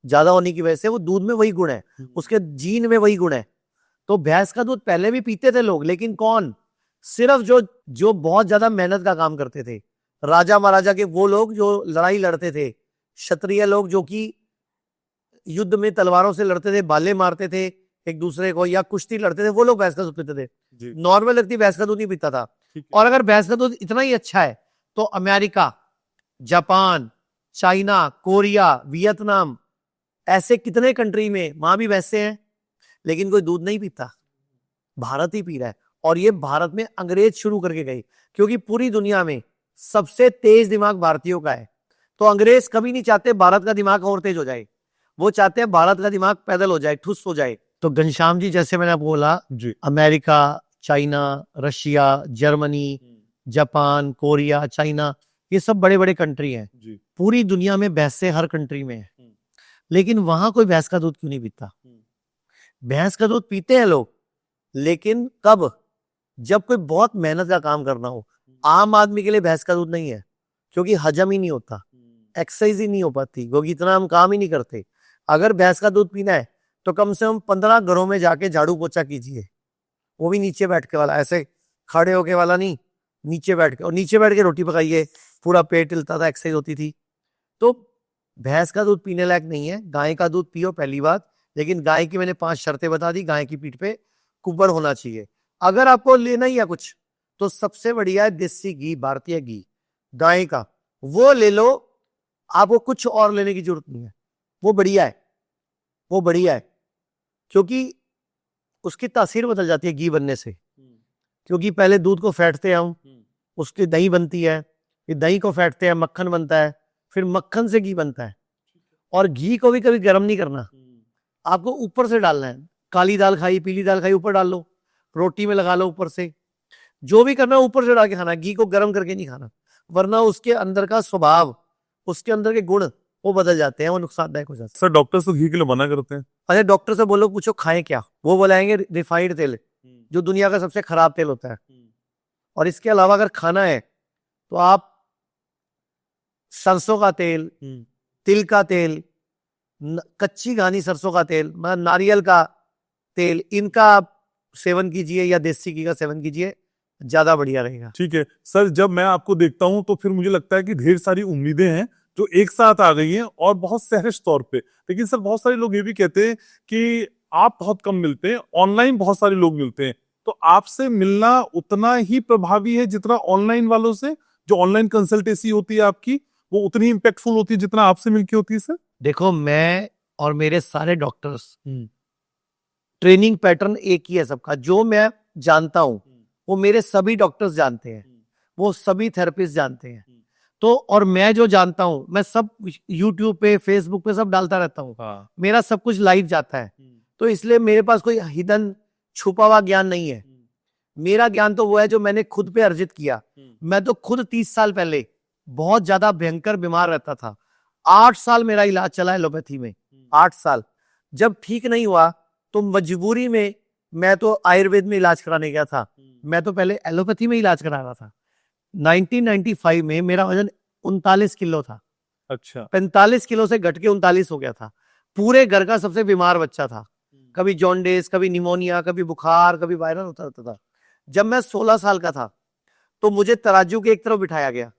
ज्यादा होने की वजह से वो दूध में वही गुण है, उसके जीन में वही गुण है। तो भैंस का दूध पहले भी पीते थे लोग, लेकिन कौन? सिर्फ जो बहुत ज्यादा मेहनत का काम करते थे, राजा महाराजा के वो लोग जो लड़ाई लड़ते थे, क्षत्रिय लोग जो कि युद्ध में तलवारों से लड़ते थे, भाले मारते थे एक दूसरे को, या कुश्ती लड़ते थे, वो लोग भैंस का दूध पीते थे। नॉर्मल व्यक्ति भैंस का दूध नहीं पीता था। और अगर भैंस का दूध इतना ही अच्छा है तो America, Japan, China, Korea, Vietnam, ऐसे कितने कंट्री में वहां भी भैंसे हैं, लेकिन कोई दूध नहीं पीता। भारत ही पी रहा है। और ये भारत में अंग्रेज शुरू करके गए, क्योंकि पूरी दुनिया में सबसे तेज दिमाग भारतीयों का है। तो अंग्रेज कभी नहीं चाहते भारत का दिमाग और तेज हो जाए, वो चाहते हैं भारत का दिमाग पैदल हो जाए, ठुस हो जाए। तो घनश्याम जी, जैसे मैंने बोला, जी America, China, Russia, Germany, Japan, Korea, China, ये सब बड़े बड़े कंट्री हैं। जी पूरी दुनिया में भैंसे हर कंट्री में है, लेकिन वहां कोई भैंस का दूध क्यों नहीं पीता? भैंस का दूध पीते हैं लोग, लेकिन कब? जब कोई बहुत मेहनत का काम करना हो। आम आदमी के लिए भैंस का दूध नहीं है, क्योंकि हजम ही नहीं होता, एक्सरसाइज ही नहीं हो पाती, क्योंकि इतना हम काम ही नहीं करते। अगर भैंस का दूध पीना है तो कम से कम 15 घरों में जाके झाड़ू पोछा कीजिए, वो भी नीचे बैठ के वाला, ऐसे खड़े होके वाला नहीं, नीचे बैठ के। और नीचे बैठ के रोटी पकाइए, पूरा पेट हिलता था, एक्सरसाइज होती थी। तो भैंस का दूध पीने लायक नहीं है। गाय का दूध पियो, पहली बात। लेकिन गाय की मैंने 5 शर्तें बता दी। गाय की पीठ पे कुब्बर होना चाहिए। अगर आपको लेना ही है कुछ, तो सबसे बढ़िया है देसी घी, भारतीय घी गाय का, वो ले लो। आपको कुछ और लेने की जरूरत नहीं है, वो बढ़िया है, वो बढ़िया है, क्योंकि उसकी तासीर बदल जाती है घी बनने से। क्योंकि पहले दूध को फेंटते हैं हम, उसकी दही बनती है, फिर दही को फेंटते हैं, मक्खन बनता है, फिर मक्खन से घी बनता है। और घी को भी कभी गर्म नहीं करना, आपको ऊपर से डालना है। काली दाल खाई, पीली दाल खाई, ऊपर डाल लो, रोटी में लगा लो ऊपर से, जो भी करना है ऊपर से डाल के खाना। घी को गर्म करके नहीं खाना, वरना उसके अंदर का स्वभाव, उसके अंदर के गुण वो बदल जाते हैं, वो नुकसानदायक हो जाते हैं। सर, डॉक्टर तो घी के लिए मना करते हैं। अरे डॉक्टर से बोलो, पूछो खाएं क्या, वो बोलाएंगे रिफाइंड तेल, जो दुनिया का सबसे खराब तेल होता है। और इसके अलावा अगर खाना है तो आप सरसों का तेल, तिल का तेल, कच्ची घानी सरसों का तेल, मतलब नारियल का तेल, इनका सेवन कीजिए, या देसी घी का सेवन कीजिए, ज्यादा बढ़िया रहेगा। ठीक है सर, जब मैं आपको देखता हूं तो फिर मुझे लगता है कि ढेर सारी उम्मीदें हैं जो एक साथ आ गई हैं, और बहुत सहज तौर पे। लेकिन सर, बहुत सारे लोग ये भी कहते हैं कि आप बहुत कम मिलते हैं, ऑनलाइन बहुत सारे लोग मिलते हैं, तो आपसे मिलना उतना ही प्रभावी है जितना ऑनलाइन वालों से? जो ऑनलाइन कंसल्टेंसी होती है आपकी, वो उतनी इंपैक्टफुल होती है जितना आपसे मिलके होती है सर? देखो, मैं और मेरे सारे डॉक्टर्स, ट्रेनिंग पैटर्न एक ही है सबका। जो मैं जानता हूं वो मेरे सभी डॉक्टर्स जानते हैं, वो सभी थेरेपिस्ट जानते हैं। तो और मैं जो जानता हूं, मैं सब यूट्यूब पे, फेसबुक पे सब डालता रहता हूं। मेरा सब कुछ लाइव जाता है, तो इसलिए मेरे पास कोई हिडन छुपा हुआ ज्ञान नहीं है। मेरा ज्ञान तो वो है जो मैंने खुद पे अर्जित किया। मैं तो खुद 30 साल पहले बहुत ज्यादा भयंकर बीमार रहता था। 8 साल मेरा इलाज चला एलोपैथी में, 8 साल। जब ठीक नहीं हुआ तो मजबूरी में मैं तो आयुर्वेद में इलाज कराने गया था। मैं तो पहले एलोपैथी में इलाज करा रहा था। 1995 में मेरा वजन 39 किलो था। अच्छा। 45 किलो से घट के 39 हो गया था। पूरे घर का सबसे बीमार बच्चा था। कभी जॉन्डिस, कभी निमोनिया, कभी बुखार, कभी वायरल होता रहता था। जब मैं 16 साल का था तो मुझे तराजू के एक तरफ बिठाया गया,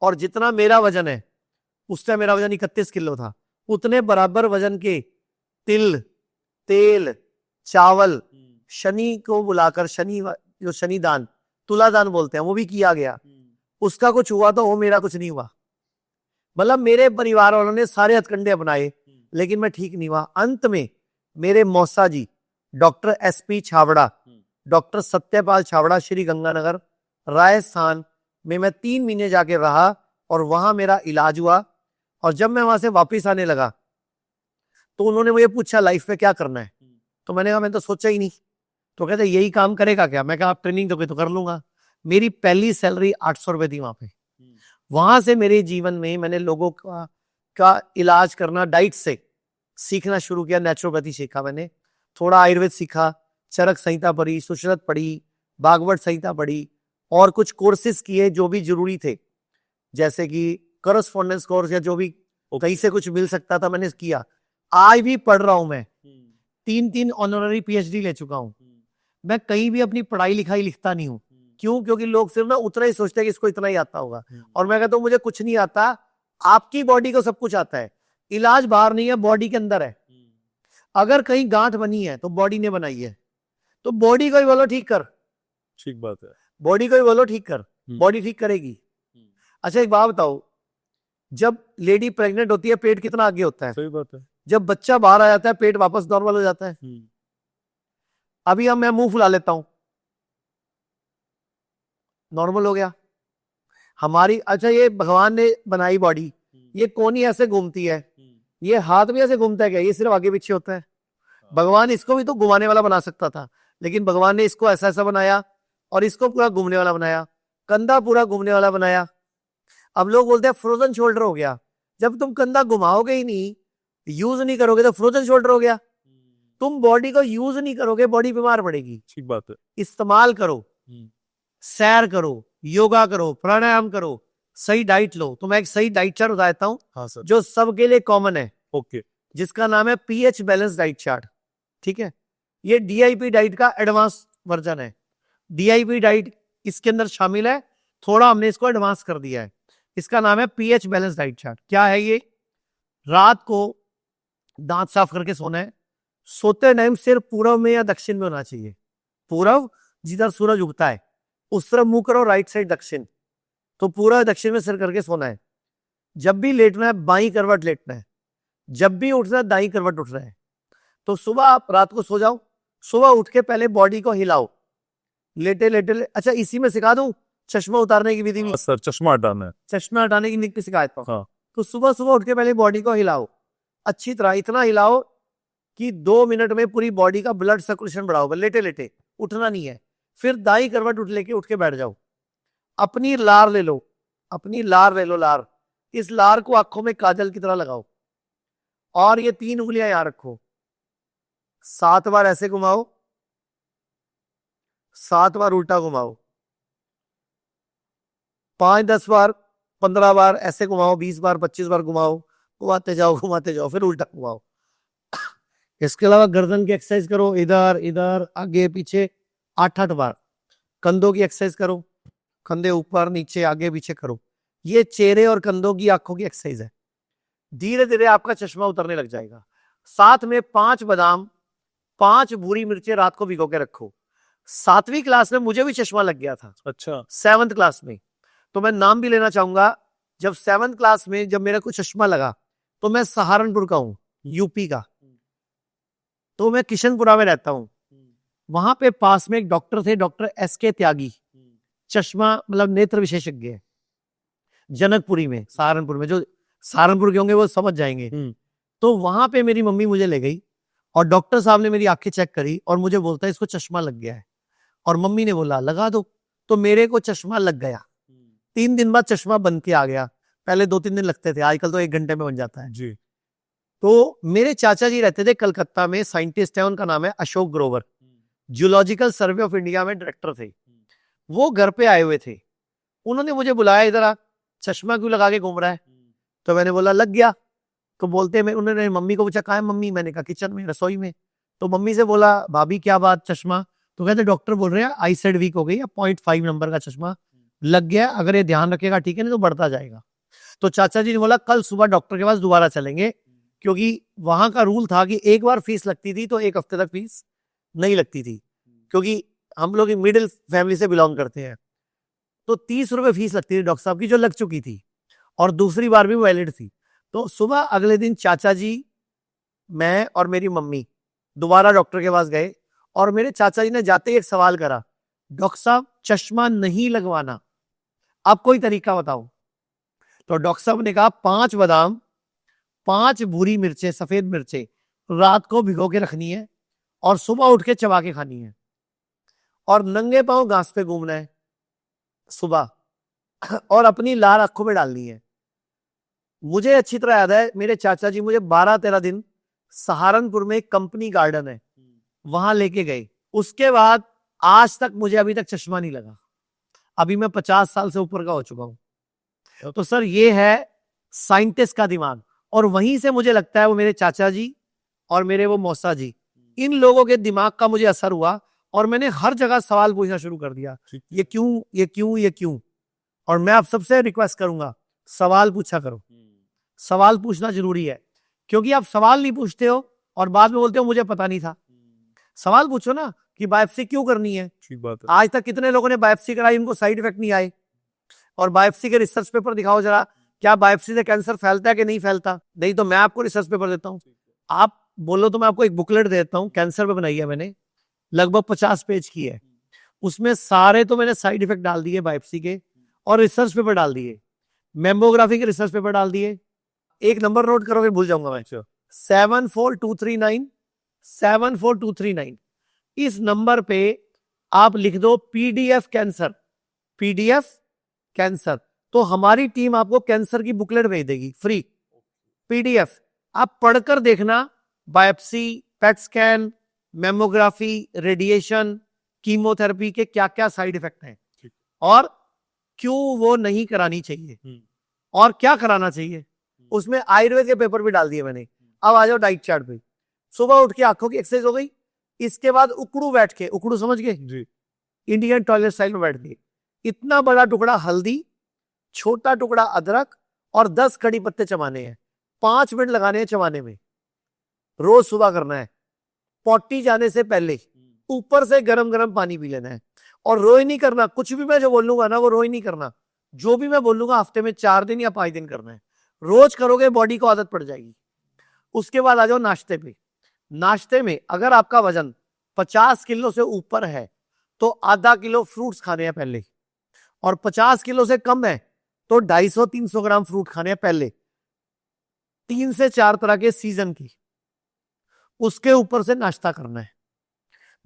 और जितना मेरा वजन है, उस टाइम मेरा वजन 31 किलो था, उतने बराबर वजन के तिल, तेल, चावल, शनि को बुलाकर, शनि जो शनिदान, तुलादान बोलते हैं, वो भी किया गया। उसका कुछ हुआ तो वो मेरा कुछ नहीं हुआ। मतलब मेरे परिवार वालों ने सारे हथकंडे अपनाए, लेकिन मैं ठीक नहीं हुआ। अंत में मेरे मौसा जी doctor SP Chhabra, doctor Satyapal Chhabra, Sri Ganganagar, Rajasthan में मैं 3 महीने जाके रहा, और वहां मेरा इलाज हुआ। और जब मैं वहां से वापस आने लगा तो उन्होंने मुझे पूछा लाइफ में क्या करना है, तो मैंने कहा मैं तो सोचा ही नहीं। तो कहते यही काम करेगा क्या? मैं कहा आप ट्रेनिंग दोगे तो कर लूंगा। मेरी पहली सैलरी 800 रुपए थी वहां पे। वहां से मेरे जीवन में मैंने लोगों का इलाज करना डाइट से सीखना शुरू किया, नेचुरोपैथी सीखा मैंने, थोड़ा आयुर्वेद सीखा, चरक संहिता पढ़ी, सुश्रुत पढ़ी, भागवत संहिता पढ़ी, और कुछ कोर्सेज किए जो भी जरूरी थे, जैसे कि करस्पॉन्डेंस कोर्स या जो भी कहीं से कुछ मिल सकता था मैंने किया। आज भी पढ़ रहा हूं मैं, 3 ऑनररी पीएचडी ले चुका हूं। मैं कहीं भी अपनी पढ़ाई लिखाई लिखता नहीं हूं। क्यों? क्योंकि लोग सिर्फ ना उतना ही सोचते हैं कि इसको इतना ही आता होगा, और मैं कहता हूं मुझे कुछ नहीं आता। आपकी बॉडी को सब कुछ आता है, इलाज बाहर नहीं है, बॉडी के अंदर है। अगर कहीं गांठ बनी है तो बॉडी ने बनाई है, तो बॉडी को ही बोलो ठीक कर, ठीक बात है। बॉडी को ही बोलो ठीक कर, बॉडी ठीक करेगी। अच्छा एक बात बताओ, जब लेडी प्रेग्नेंट होती है पेट कितना आगे होता है? सही बात है। जब बच्चा बाहर आ जाता है पेट वापस नॉर्मल हो जाता है। अभी अब मैं मुंह फुला लेता हूं, नॉर्मल हो गया हमारी। अच्छा ये भगवान ने बनाई बॉडी, ये कोनी ऐसे घूमती है, ये हाथ भी ऐसे घूमता है क्या? ये सिर्फ आगे पीछे होता है। भगवान इसको भी तो घुमाने वाला बना सकता था, लेकिन भगवान ने इसको ऐसा ऐसा बनाया और इसको पूरा घूमने वाला बनाया, कंधा पूरा घूमने वाला बनाया। अब लोग बोलते हैं फ्रोजन शोल्डर हो गया। जब तुम कंधा घुमाओगे ही नहीं, यूज नहीं करोगे, तो फ्रोजन शोल्डर हो गया। तुम बॉडी को यूज नहीं करोगे, बॉडी बीमार पड़ेगी। ठीक बात है। इस्तेमाल करो, सैर करो, योगा करो, प्राणायाम करो, सही डाइट लो। तो मैं एक सही डाइट चार्ट बता देता हूं, हाँ सर। जो सबके लिए कॉमन है, ओके। जिसका नाम है पीएच बैलेंस डाइट चार्ट। ठीक है, ये डीआईपी डाइट का एडवांस वर्जन है। डीआईपी डाइट इसके अंदर शामिल है, थोड़ा हमने इसको एडवांस कर दिया है। इसका नाम है पीएच बैलेंस डाइट चार्ट। क्या है ये? रात को दांत साफ करके सोना है, सोते टाइम सिर पूर्व में या दक्षिण में होना चाहिए। पूर्व जिधर सूरज उगता है उस तरफ मुंह करो, राइट साइड दक्षिण, तो पूरा दक्षिण में सिर करके सोना है। जब भी लेटना है बाई करवट लेटना है, जब भी उठना है दाई करवट उठना है। तो सुबह आप रात को सो जाओ, सुबह उठ के पहले बॉडी को हिलाओ, लेटे लेटे अच्छा इसी में सिखा दूं चश्मा उतारने की विधि भी। हाँ सर, चश्मा हटाना है। चश्मा हटाने की निक भी सिखा देता हूं। हाँ। तो सुबह सुबह उठ के पहले बॉडी को हिलाओ अच्छी तरह, इतना हिलाओ कि 2 मिनट में पूरी बॉडी का ब्लड सर्कुलेशन बढ़ाओ, लेटे लेटे, उठना नहीं है। फिर दाई करवट उठ लेके उठ के बैठ जाओ। अपनी लार ले लो, अपनी लार ले लो, लार, इस लार को आंखों में काजल की तरह लगाओ, और ये 3 उंगलियां यहां रखो। 7 बार ऐसे घुमाओ, 7 बार उल्टा घुमाओ, 5, 10 बार, 15 बार ऐसे घुमाओ, 20 बार, 25 बार घुमाओ, घुमाते जाओ, फिर उल्टा घुमाओ। इसके अलावा गर्दन की एक्सरसाइज करो, इधर इधर आगे पीछे 8-8 बार। कंधों की एक्सरसाइज करो, कंधे ऊपर नीचे आगे पीछे करो। ये चेहरे और कंधों की आंखों की एक्सरसाइज है। धीरे धीरे आपका चश्मा उतरने लग जाएगा। साथ में 5 बादाम, 5 भूरी मिर्चें रात को भिगो के रखो। 7वीं क्लास में मुझे भी चश्मा लग गया था। अच्छा। 7th क्लास में, तो मैं नाम भी लेना चाहूंगा। जब 7th क्लास में जब मेरा कुछ चश्मा लगा, तो मैं सहारनपुर का हूं, यूपी का, तो मैं किशनपुरा में रहता हूं। वहां पे पास में एक डॉक्टर थे, डॉक्टर एसके त्यागी, चश्मा मतलब नेत्र विशेषज्ञ है, जनकपुरी में, सहारनपुर में। जो सहारनपुर के होंगे वो समझ जाएंगे। तो वहां पे मेरी मम्मी मुझे ले गई और डॉक्टर साहब ने मेरी आंखें चेक करी और मुझे बोलता है इसको चश्मा लग गया है। और मम्मी ने बोला लगा दो, तो मेरे को चश्मा लग गया। 3 दिन बाद चश्मा बन के आ गया। पहले 2-3 दिन लगते थे, आजकल तो 1 घंटे में बन जाता है जी। तो मेरे चाचा जी रहते थे कलकत्ता में, साइंटिस्ट है, उनका नाम है Ashok Grover, geological survey of India में डायरेक्टर थे। वो घर पे आए हुए थे, उन्होंने मुझे बुलाया, इधर आ, चश्मा क्यों लगा के घूम रहा है? तो मैंने बोला लग गया। तो बोलते मैं, उन्होंने मम्मी को पूछा कहाँ है मम्मी? मैंने कहा किचन में, रसोई में। तो मम्मी से बोला भाभी क्या बात, चश्मा? तो कहते डॉक्टर बोल रहे हैं आई साइड वीक हो गई, 0.5 नंबर का चश्मा लग गया, अगर ये ध्यान रखेगा ठीक है, नहीं तो बढ़ता जाएगा। तो चाचा जी ने बोला कल सुबह डॉक्टर के पास दोबारा चलेंगे, क्योंकि वहां का रूल था कि एक बार फीस लगती थी तो 1 हफ्ते तक फीस नहीं लगती थी, क्योंकि हम लोग मिडिल फैमिली से बिलोंग करते हैं। तो 30 रुपए फीस लगती थी डॉक्टर साहब की, जो लग चुकी थी, और दूसरी बार भी वैलिड थी। तो सुबह अगले दिन चाचा जी, मैं और मेरी मम्मी दोबारा डॉक्टर के पास गए, और मेरे चाचा जी ने जाते ही एक सवाल करा, डॉक्टर साहब चश्मा नहीं लगवाना, आप कोई तरीका बताओ। तो डॉक्टर साहब ने कहा 5 बादाम, 5 भूरी मिर्चें, सफेद मिर्चें रात को भिगो के रखनी है और सुबह उठ के चबा के खानी है, और नंगे पांव घास पे घूमना है सुबह, और अपनी लार आंखों में डालनी है। मुझे अच्छी तरह याद है, मेरे चाचा जी मुझे 12-13 दिन सहारनपुर में एक कंपनी गार्डन है, वहां लेके गए। उसके बाद आज तक मुझे अभी तक चश्मा नहीं लगा। अभी मैं 50 साल से ऊपर का हो चुका हूं। तो सर ये है साइंटिस्ट का दिमाग। और वहीं से मुझे लगता है वो मेरे चाचा जी और मेरे वो मौसा जी, इन लोगों के दिमाग का मुझे असर हुआ और मैंने हर जगह सवाल पूछना शुरू कर दिया, ये क्यों, ये क्यों, ये क्यों। और मैं आप सबसे रिक्वेस्ट करूंगा, सवाल पूछा करो। सवाल पूछना जरूरी है, क्योंकि आप सवाल नहीं पूछते हो और बाद में बोलते हो मुझे पता नहीं था। सवाल पूछो ना कि बायोप्सी क्यों करनी है। ठीक बात है। आज तक कितने लोगों ने बायोप्सी कराई, उनको साइड इफेक्ट नहीं आए। और बायोप्सी के रिसर्च पेपर दिखाओ जरा, क्या बायोप्सी से कैंसर फैलता है कि नहीं फैलता। नहीं तो मैं आपको रिसर्च पेपर देता हूँ, आप बोलो तो मैं आपको एक बुकलेट देता हूँ, कैंसर पे बनाई है मैंने, लगभग 50 पेज की है। उसमें सारे तो मैंने साइड इफेक्ट डाल दिए बायोप्सी के, और रिसर्च पेपर डाल दिए, मेमोग्राफी के रिसर्च पेपर डाल दिए। एक नंबर नोट करो, फिर भूल जाऊंगा मैं। 74239 74239, इस नंबर पे आप लिख दो पीडीएफ कैंसर, पीडीएफ कैंसर, तो हमारी टीम आपको कैंसर की बुकलेट भेज देगी फ्री पीडीएफ। आप पढ़कर देखना biopsy, PET scan, mammography, radiation, chemotherapy के क्या क्या साइड इफेक्ट हैं और क्यों वो नहीं करानी चाहिए और क्या कराना चाहिए। उसमें आयुर्वेद के पेपर भी डाल दिए मैंने। अब आ जाओ डाइट चार्ट पे। सुबह उठ के आंखों की एक्सरसाइज हो गई, इसके बाद उकड़ू बैठ के, उकड़ू समझ गए जी। इंडियन टॉयलेट स्टाइल में बैठ के, इतना बड़ा टुकड़ा हल्दी, छोटा टुकड़ा अदरक और 10 कड़ी पत्ते चबाने हैं। 5 मिनट लगाने हैं चबाने में, रोज सुबह करना है। पॉटी जाने से पहले ऊपर से गरम गरम पानी पी लेना है। और रोज नहीं करना, कुछ भी मैं जो बोलूंगा ना वो रोज नहीं करना। जो भी मैं बोलूंगा हफ्ते में 4 दिन या 5 दिन करना है। रोज करोगे बॉडी को आदत पड़ जाएगी। उसके बाद आ जाओ नाश्ते पे। नाश्ते में अगर आपका वजन 50 किलो से ऊपर है तो आधा किलो फ्रूट्स खाने हैं पहले, और 50 किलो से कम है तो 250-300 ग्राम फ्रूट खाने हैं पहले, 3 से 4 तरह के सीजन की। उसके ऊपर से नाश्ता करना है,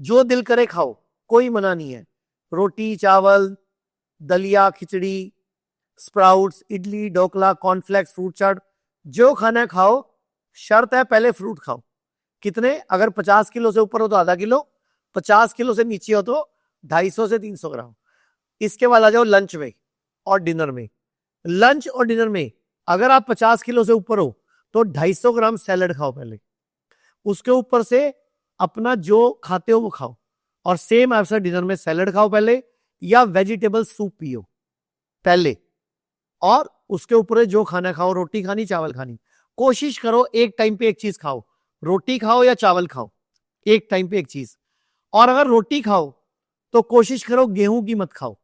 जो दिल करे खाओ, कोई मना नहीं है। रोटी, चावल, दलिया, खिचड़ी, sprouts, idli, dhokla, cornflakes, fruit chaat, जो खाना है खाओ। शर्त है पहले फ्रूट खाओ। कितने? अगर 50 किलो से ऊपर हो तो आधा किलो, 50 किलो से नीचे हो तो 250 से 300 ग्राम। इसके बाद आ जाओ लंच में और डिनर में। लंच और डिनर में अगर आप 50 किलो से ऊपर हो तो 250 ग्राम सैलड खाओ पहले, उसके ऊपर से अपना जो खाते हो वो खाओ, और सेम आपसे डिनर में सैलड खाओ पहले, या वेजिटेबल सूप पियो पहले, और उसके ऊपर जो खाना खाओ, रोटी खानी, चावल खानी। कोशिश करो एक टाइम पे एक चीज खाओ, रोटी खाओ या चावल खाओ, एक टाइम पे एक चीज। और अगर रोटी खाओ तो कोशिश करो गेहूं की मत खाओ,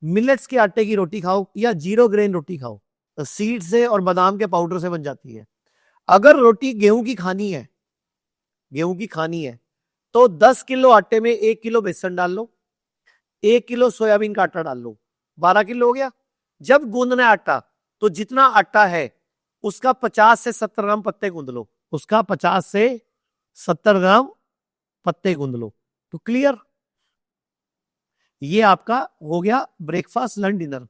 मिलेट्स के आटे की रोटी खाओ या 0 ग्रेन रोटी खाओ, सीड से और बादाम के पाउडर से बन जाती है। अगर रोटी गेहूं की खानी है, गेहूं की खानी है तो 10 किलो आटे में 1 किलो बेसन डाल लो, 1 किलो सोयाबीन का आटा डाल लो, 12 किलो हो गया। जब गूंदना है आटा तो जितना आटा है उसका 50 से 70 ग्राम पत्ते गूंद लो, उसका 50 से 70 ग्राम पत्ते गूंद लो। तो क्लियर, ये आपका हो गया ब्रेकफास्ट, लंच, डिनर।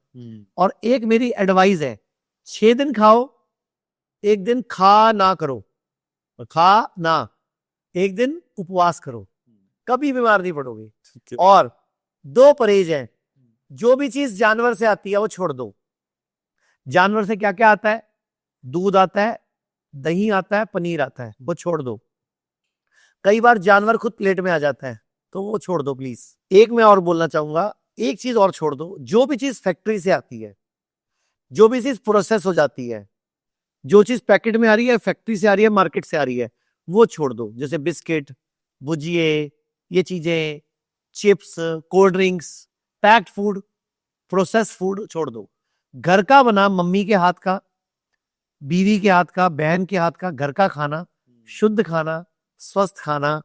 और एक मेरी एडवाइस है, 6 दिन खाओ, 1 दिन खा ना करो, खा ना, 1 दिन उपवास करो, कभी बीमार नहीं पड़ोगे। और 2 परहेज हैं, जो भी चीज जानवर से आती है वो छोड़ दो। जानवर से क्या क्या आता है? दूध आता है, दही आता है, पनीर आता है, वो छोड़ दो। कई बार जानवर खुद प्लेट में आ जाता है तो वो छोड़ दो प्लीज। एक मैं और बोलना चाहूंगा, एक चीज और छोड़ दो, जो भी चीज फैक्ट्री से आती है, जो भी चीज प्रोसेस हो जाती है, जो चीज पैकेट में आ रही है, फैक्ट्री से आ रही है, मार्केट से आ रही है, वो छोड़ दो। जैसे बिस्किट, भुजिए, ये चीजें, chips, cold drinks, packed food, process food छोड़ दो। घर का बना, मम्मी के हाथ का, बीवी के हाथ का, बहन के हाथ का घर का खाना, शुद्ध खाना, स्वस्थ खाना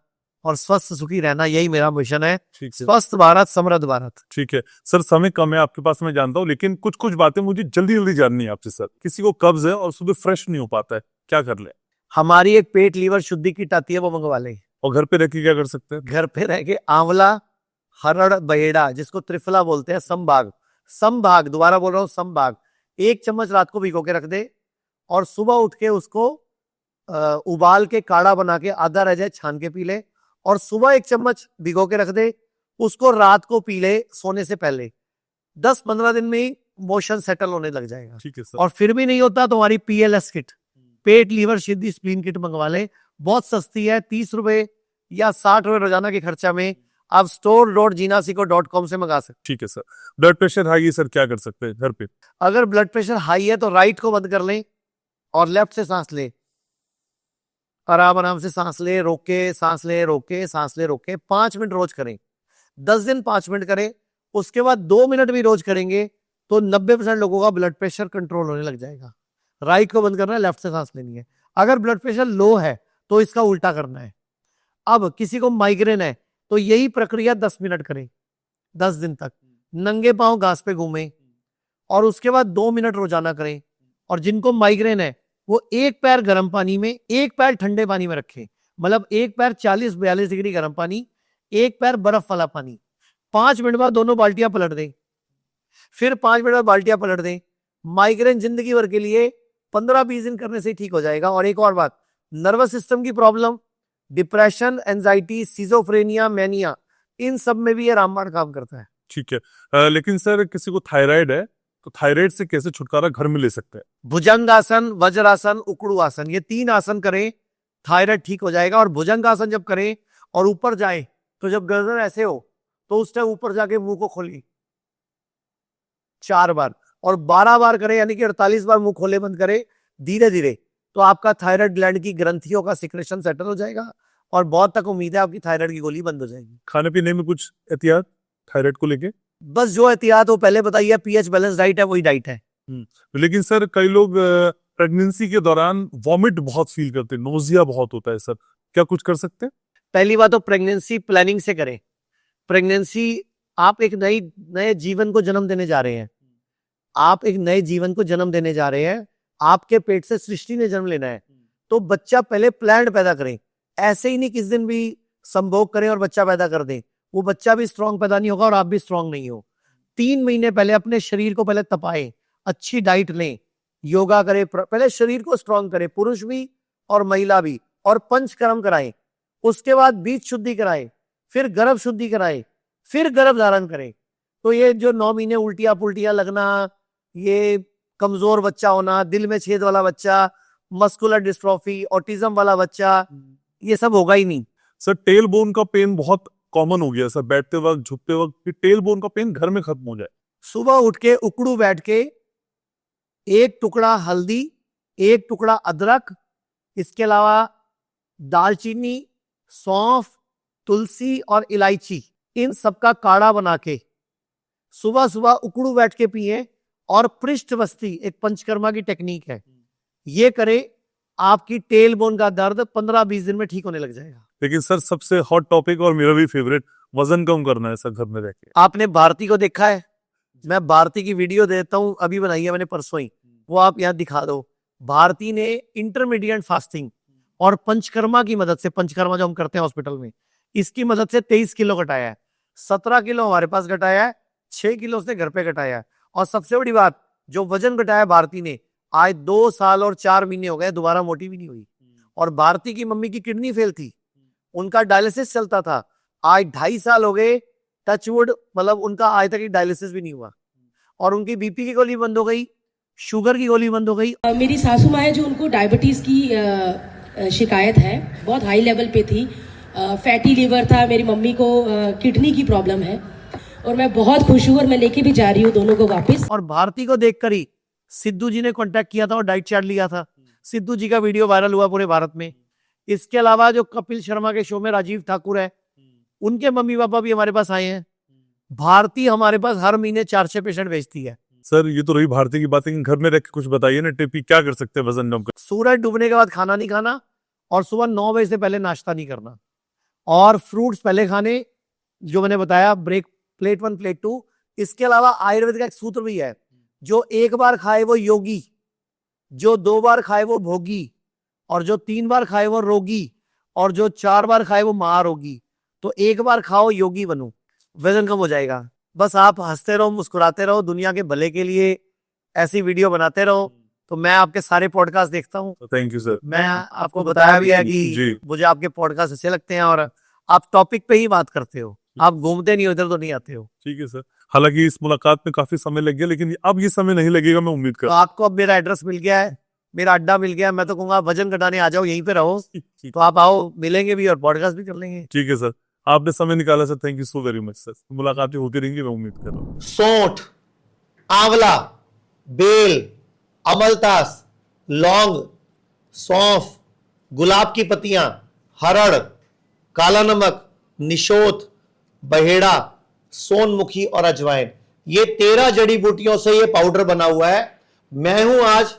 और स्वस्थ सुखी रहना, यही मेरा मिशन है। स्वस्थ भारत, समृद्ध भारत। ठीक है सर, समय कम है आपके पास, मैं जानता हूँ, लेकिन कुछ कुछ बातें मुझे जल्दी जल्दी जाननी है आपसे सर। किसी को कब्ज है और सुबह फ्रेश नहीं हो पाता है, क्या कर ले? हमारी एक पेट लीवर शुद्धि किट आती है, वो मंगवा ले। और घर पे रह के क्या कर सकते हैं? घर पे रह के आंवला, हरड़, बहेड़ा, जिसको त्रिफला बोलते हैं, संभाग, संभाग, दोबारा बोल रहा हूँ, संभाग, 1 चम्मच रात को भिगो के रख दे और सुबह उठ के उसको उबाल के काढ़ा बना के आधा रह जाए छान के पी ले, और सुबह 1 चम्मच भिगो के रख दे, उसको रात को पी ले सोने से पहले। 10-15 दिन में ही मोशन सेटल होने लग जाएगा। ठीक है सर। और फिर भी नहीं होता तो हमारी PLS किट, पेट लीवर सिद्धि स्प्लीन किट मंगवा ले, बहुत सस्ती है, 30 रुपए या 60 रुपए रोजाना के खर्चा में आप store.jinasico.com से मंगा सकते। ठीक है सर। ब्लड प्रेशर हाई है सर, क्या कर सकते हैं घर पे? अगर ब्लड प्रेशर हाई है तो राइट को बंद कर लें और लेफ्ट से सांस ले, आराम आराम से सांस ले, रोक के सांस ले, रोक के सांस ले, रोक के 5 मिनट रोज करें। 10 दिन 5 मिनट करें, उसके बाद 2 मिनट भी रोज करेंगे तो 90% लोगों का ब्लड प्रेशर कंट्रोल होने लग जाएगा। राइट को बंद करना है, लेफ्ट से सांस लेनी है। अगर ब्लड प्रेशर लो है तो इसका उल्टा करना है। अब किसी को माइग्रेन है तो यही प्रक्रिया 10 मिनट करें, 10 दिन तक नंगे पांव घास पे घूमें, और उसके बाद 2 मिनट रोजाना करें। और जिनको माइग्रेन है वो एक पैर गर्म पानी में, एक पैर ठंडे पानी में रखें, मतलब एक पैर 40-42 डिग्री गर्म पानी, एक पैर बर्फ वाला पानी। 5 मिनट बाद दोनों बाल्टियां पलट दें, फिर 5 मिनट बाद बाल्टियां पलट दें। माइग्रेन जिंदगी भर के लिए 15-20 दिन करने से ठीक हो जाएगा। और एक और बात, नर्वस सिस्टम की problem, depression, anxiety, schizophrenia, mania, इन सब में भी ये रामबाण काम करता है। ठीक है। लेकिन सर किसी को थायराइड है तो थायराइड से कैसे छुटकारा घर में ले सकते हैं? भुजंग आसन, वज्रासन, उकड़ू आसन, ये 3 आसन करें, थायराइड ठीक हो जाएगा। और भुजंग आसन जब करें और ऊपर जाए तो जब गर्दन ऐसे हो तो उस टाइम ऊपर जाके मुंह को खोलिए 4 बार, और 12 बार करें, यानी कि 48 बार मुंह खोले बंद करें धीरे धीरे, तो आपका थायराइड ग्लैंड की ग्रंथियों का सिक्रेशन सेटल हो जाएगा और बहुत तक उम्मीद है आपकी थायराइड की गोली बंद हो जाएगी। खाने पीने में कुछ एहतियात थायराइड को लेके? बस जो एहतियात हो पहले बताइए, पीएच बैलेंस डाइट है, वही डाइट है। लेकिन सर कई लोग प्रेगनेंसी के दौरान वॉमिट बहुत फील करते हैं, नोजिया बहुत होता है सर, क्या कुछ कर सकते हैं? पहली बात तो प्रेगनेंसी प्लानिंग से करें। प्रेगनेंसी, आप एक नए जीवन को जन्म देने जा रहे हैं, आप एक नए जीवन को जन्म देने जा रहे हैं, आपके पेट से सृष्टि ने जन्म लेना है, तो बच्चा पहले प्लान्ड पैदा करें। ऐसे ही नहीं किस दिन भी संभोग करें और बच्चा पैदा कर दें, वो बच्चा भी स्ट्रांग पैदा नहीं होगा और आप भी स्ट्रांग नहीं हो। 3 महीने पहले अपने शरीर को पहले तपाएं, अच्छी डाइट लें, योगा करें, पहले शरीर को स्ट्रांग करें, पुरुष भी और महिला भी, और पंचकर्म कराएं, उसके बाद बीज शुद्धि कराएं, फिर गर्भ शुद्धि कराएं, फिर गर्भ धारण करें। तो ये जो 9 महीने उल्टियां पुल्टियां लगना, ये कमजोर बच्चा होना, दिल में छेद वाला बच्चा, मस्कुलर डिस्ट्रोफी, ऑटिज्म वाला बच्चा, ये सब होगा ही नहीं। सर टेल बोन का पेन बहुत कॉमन हो गया सर, बैठते वक्त झुकते वक्त टेल बोन का पेन घर में खत्म हो जाए। सुबह उठ के उकड़ू बैठ के 1 टुकड़ा हल्दी, 1 टुकड़ा अदरक, इसके अलावा दालचीनी, सौंफ, तुलसी और इलायची, इन सबका काढ़ा बना के सुबह सुबह उकड़ू बैठ के पिए। और पृष्ठवस्ती एक पंचकर्मा की टेक्निक है, ये करे, आपकी टेल बोन का दर्द 15-20 दिन में ठीक होने लग जाएगा। लेकिन सर सबसे हॉट टॉपिक और मेरा भी फेवरेट, वजन कम करना है सर घर में रह के। आपने भारती को देखा है? मैं भारती की वीडियो देता हूं, अभी बनाई है मैंने परसों ही, वो आप यहाँ दिखा दो। भारती ने इंटरमीडिएट फास्टिंग और पंचकर्मा की मदद से, पंचकर्मा जो हम करते हैं हॉस्पिटल में, इसकी मदद से 23 किलो घटाया है। 17 किलो हमारे पास घटाया है, 6 किलो उसने घर पे घटाया है। और सबसे बड़ी बात, जो वजन घटाया भारती ने, आज 2 साल और 4 महीने हो गए, दोबारा मोटी भी नहीं हुई। और भारती की मम्मी की किडनी फेल थी, उनका डायलिसिस चलता था, आज 2.5 साल हो गए, टचवुड, मतलब उनका आज तक डायलिसिस भी नहीं हुआ। और उनकी बीपी की गोली बंद हो गई, शुगर की गोली बंद हो गई। मेरी सासू माँ है जो, उनको डायबिटीज की शिकायत है, बहुत हाई लेवल पे थी, फैटी लीवर था, मेरी मम्मी को किडनी की प्रॉब्लम है, और मैं बहुत खुश हूँ और मैं लेके भी जा रही हूँ दोनों को वापस। और भारती को देखकर ही सिद्धू जी ने कांटेक्ट किया था और डाइट चार्ट लिया था। सिद्धू जी का वीडियो वायरल हुआ पूरे भारत में। इसके अलावा जो कपिल शर्मा के शो में राजीव ठाकुर है, उनके मम्मी पापा भी हमारे पास आए हैं। भारती हमारे पास हर महीने 4-6 पेशेंट भेजती है। सर ये तो रही भारती की बात, लेकिन घर में रह के कुछ बताइए ना, टिप क्या कर सकते हैं वजन कम कर? सूरज डूबने के बाद खाना नहीं खाना, और सुबह 9 बजे से पहले नाश्ता नहीं करना, और फ्रूट्स पहले खाने, जो मैंने बताया, ब्रेक, प्लेट 1 प्लेट 2। इसके अलावा आयुर्वेद का एक सूत्र भी है, जो 1 बार खाए वो योगी, जो 2 बार खाए वो भोगी, और जो 3 बार खाए वो रोगी, और जो 4 बार खाए वो महारोगी। तो 1 बार खाओ, योगी बनो, वजन कम हो जाएगा। बस आप हंसते रहो, मुस्कुराते रहो, दुनिया के भले के लिए ऐसी वीडियो बनाते रहो, तो मैं आपके सारे पॉडकास्ट देखता हूँ। Thank you sir. मैं आपको बताया भी है जी। कि मुझे आपके पॉडकास्ट अच्छे लगते हैं और आप टॉपिक पे ही बात करते हो, आप घूमते नहीं हो, इधर तो नहीं आते हो। ठीक है सर। हालांकि इस मुलाकात में काफी समय लग गया, लेकिन अब ये समय नहीं लगेगा, मैं उम्मीद तो कर। आपको अब मेरा एड्रेस मिल गया है, मेरा अड्डा मिल गया है। मैं तो कहूंगा वजन घटाने आ जाओ, यहीं पे रहो। तो आप आओ, मिलेंगे भी और पॉडकास्ट भी कर लेंगे। ठीक है सर, आपने समय निकाला sir, thank you so very much sir. मुलाकातें होती रहेंगी, मैं उम्मीद कर रहा हूँ। सौंठ, आंवला, बेल, अमलतास, लौंग, सौंफ, गुलाब की पत्तियां, हरड़, काला नमक, निशोत, बहेड़ा, सोनमुखी और अजवाइन, ये 13 जड़ी बूटियों से ये पाउडर बना हुआ है। मैं हूं आज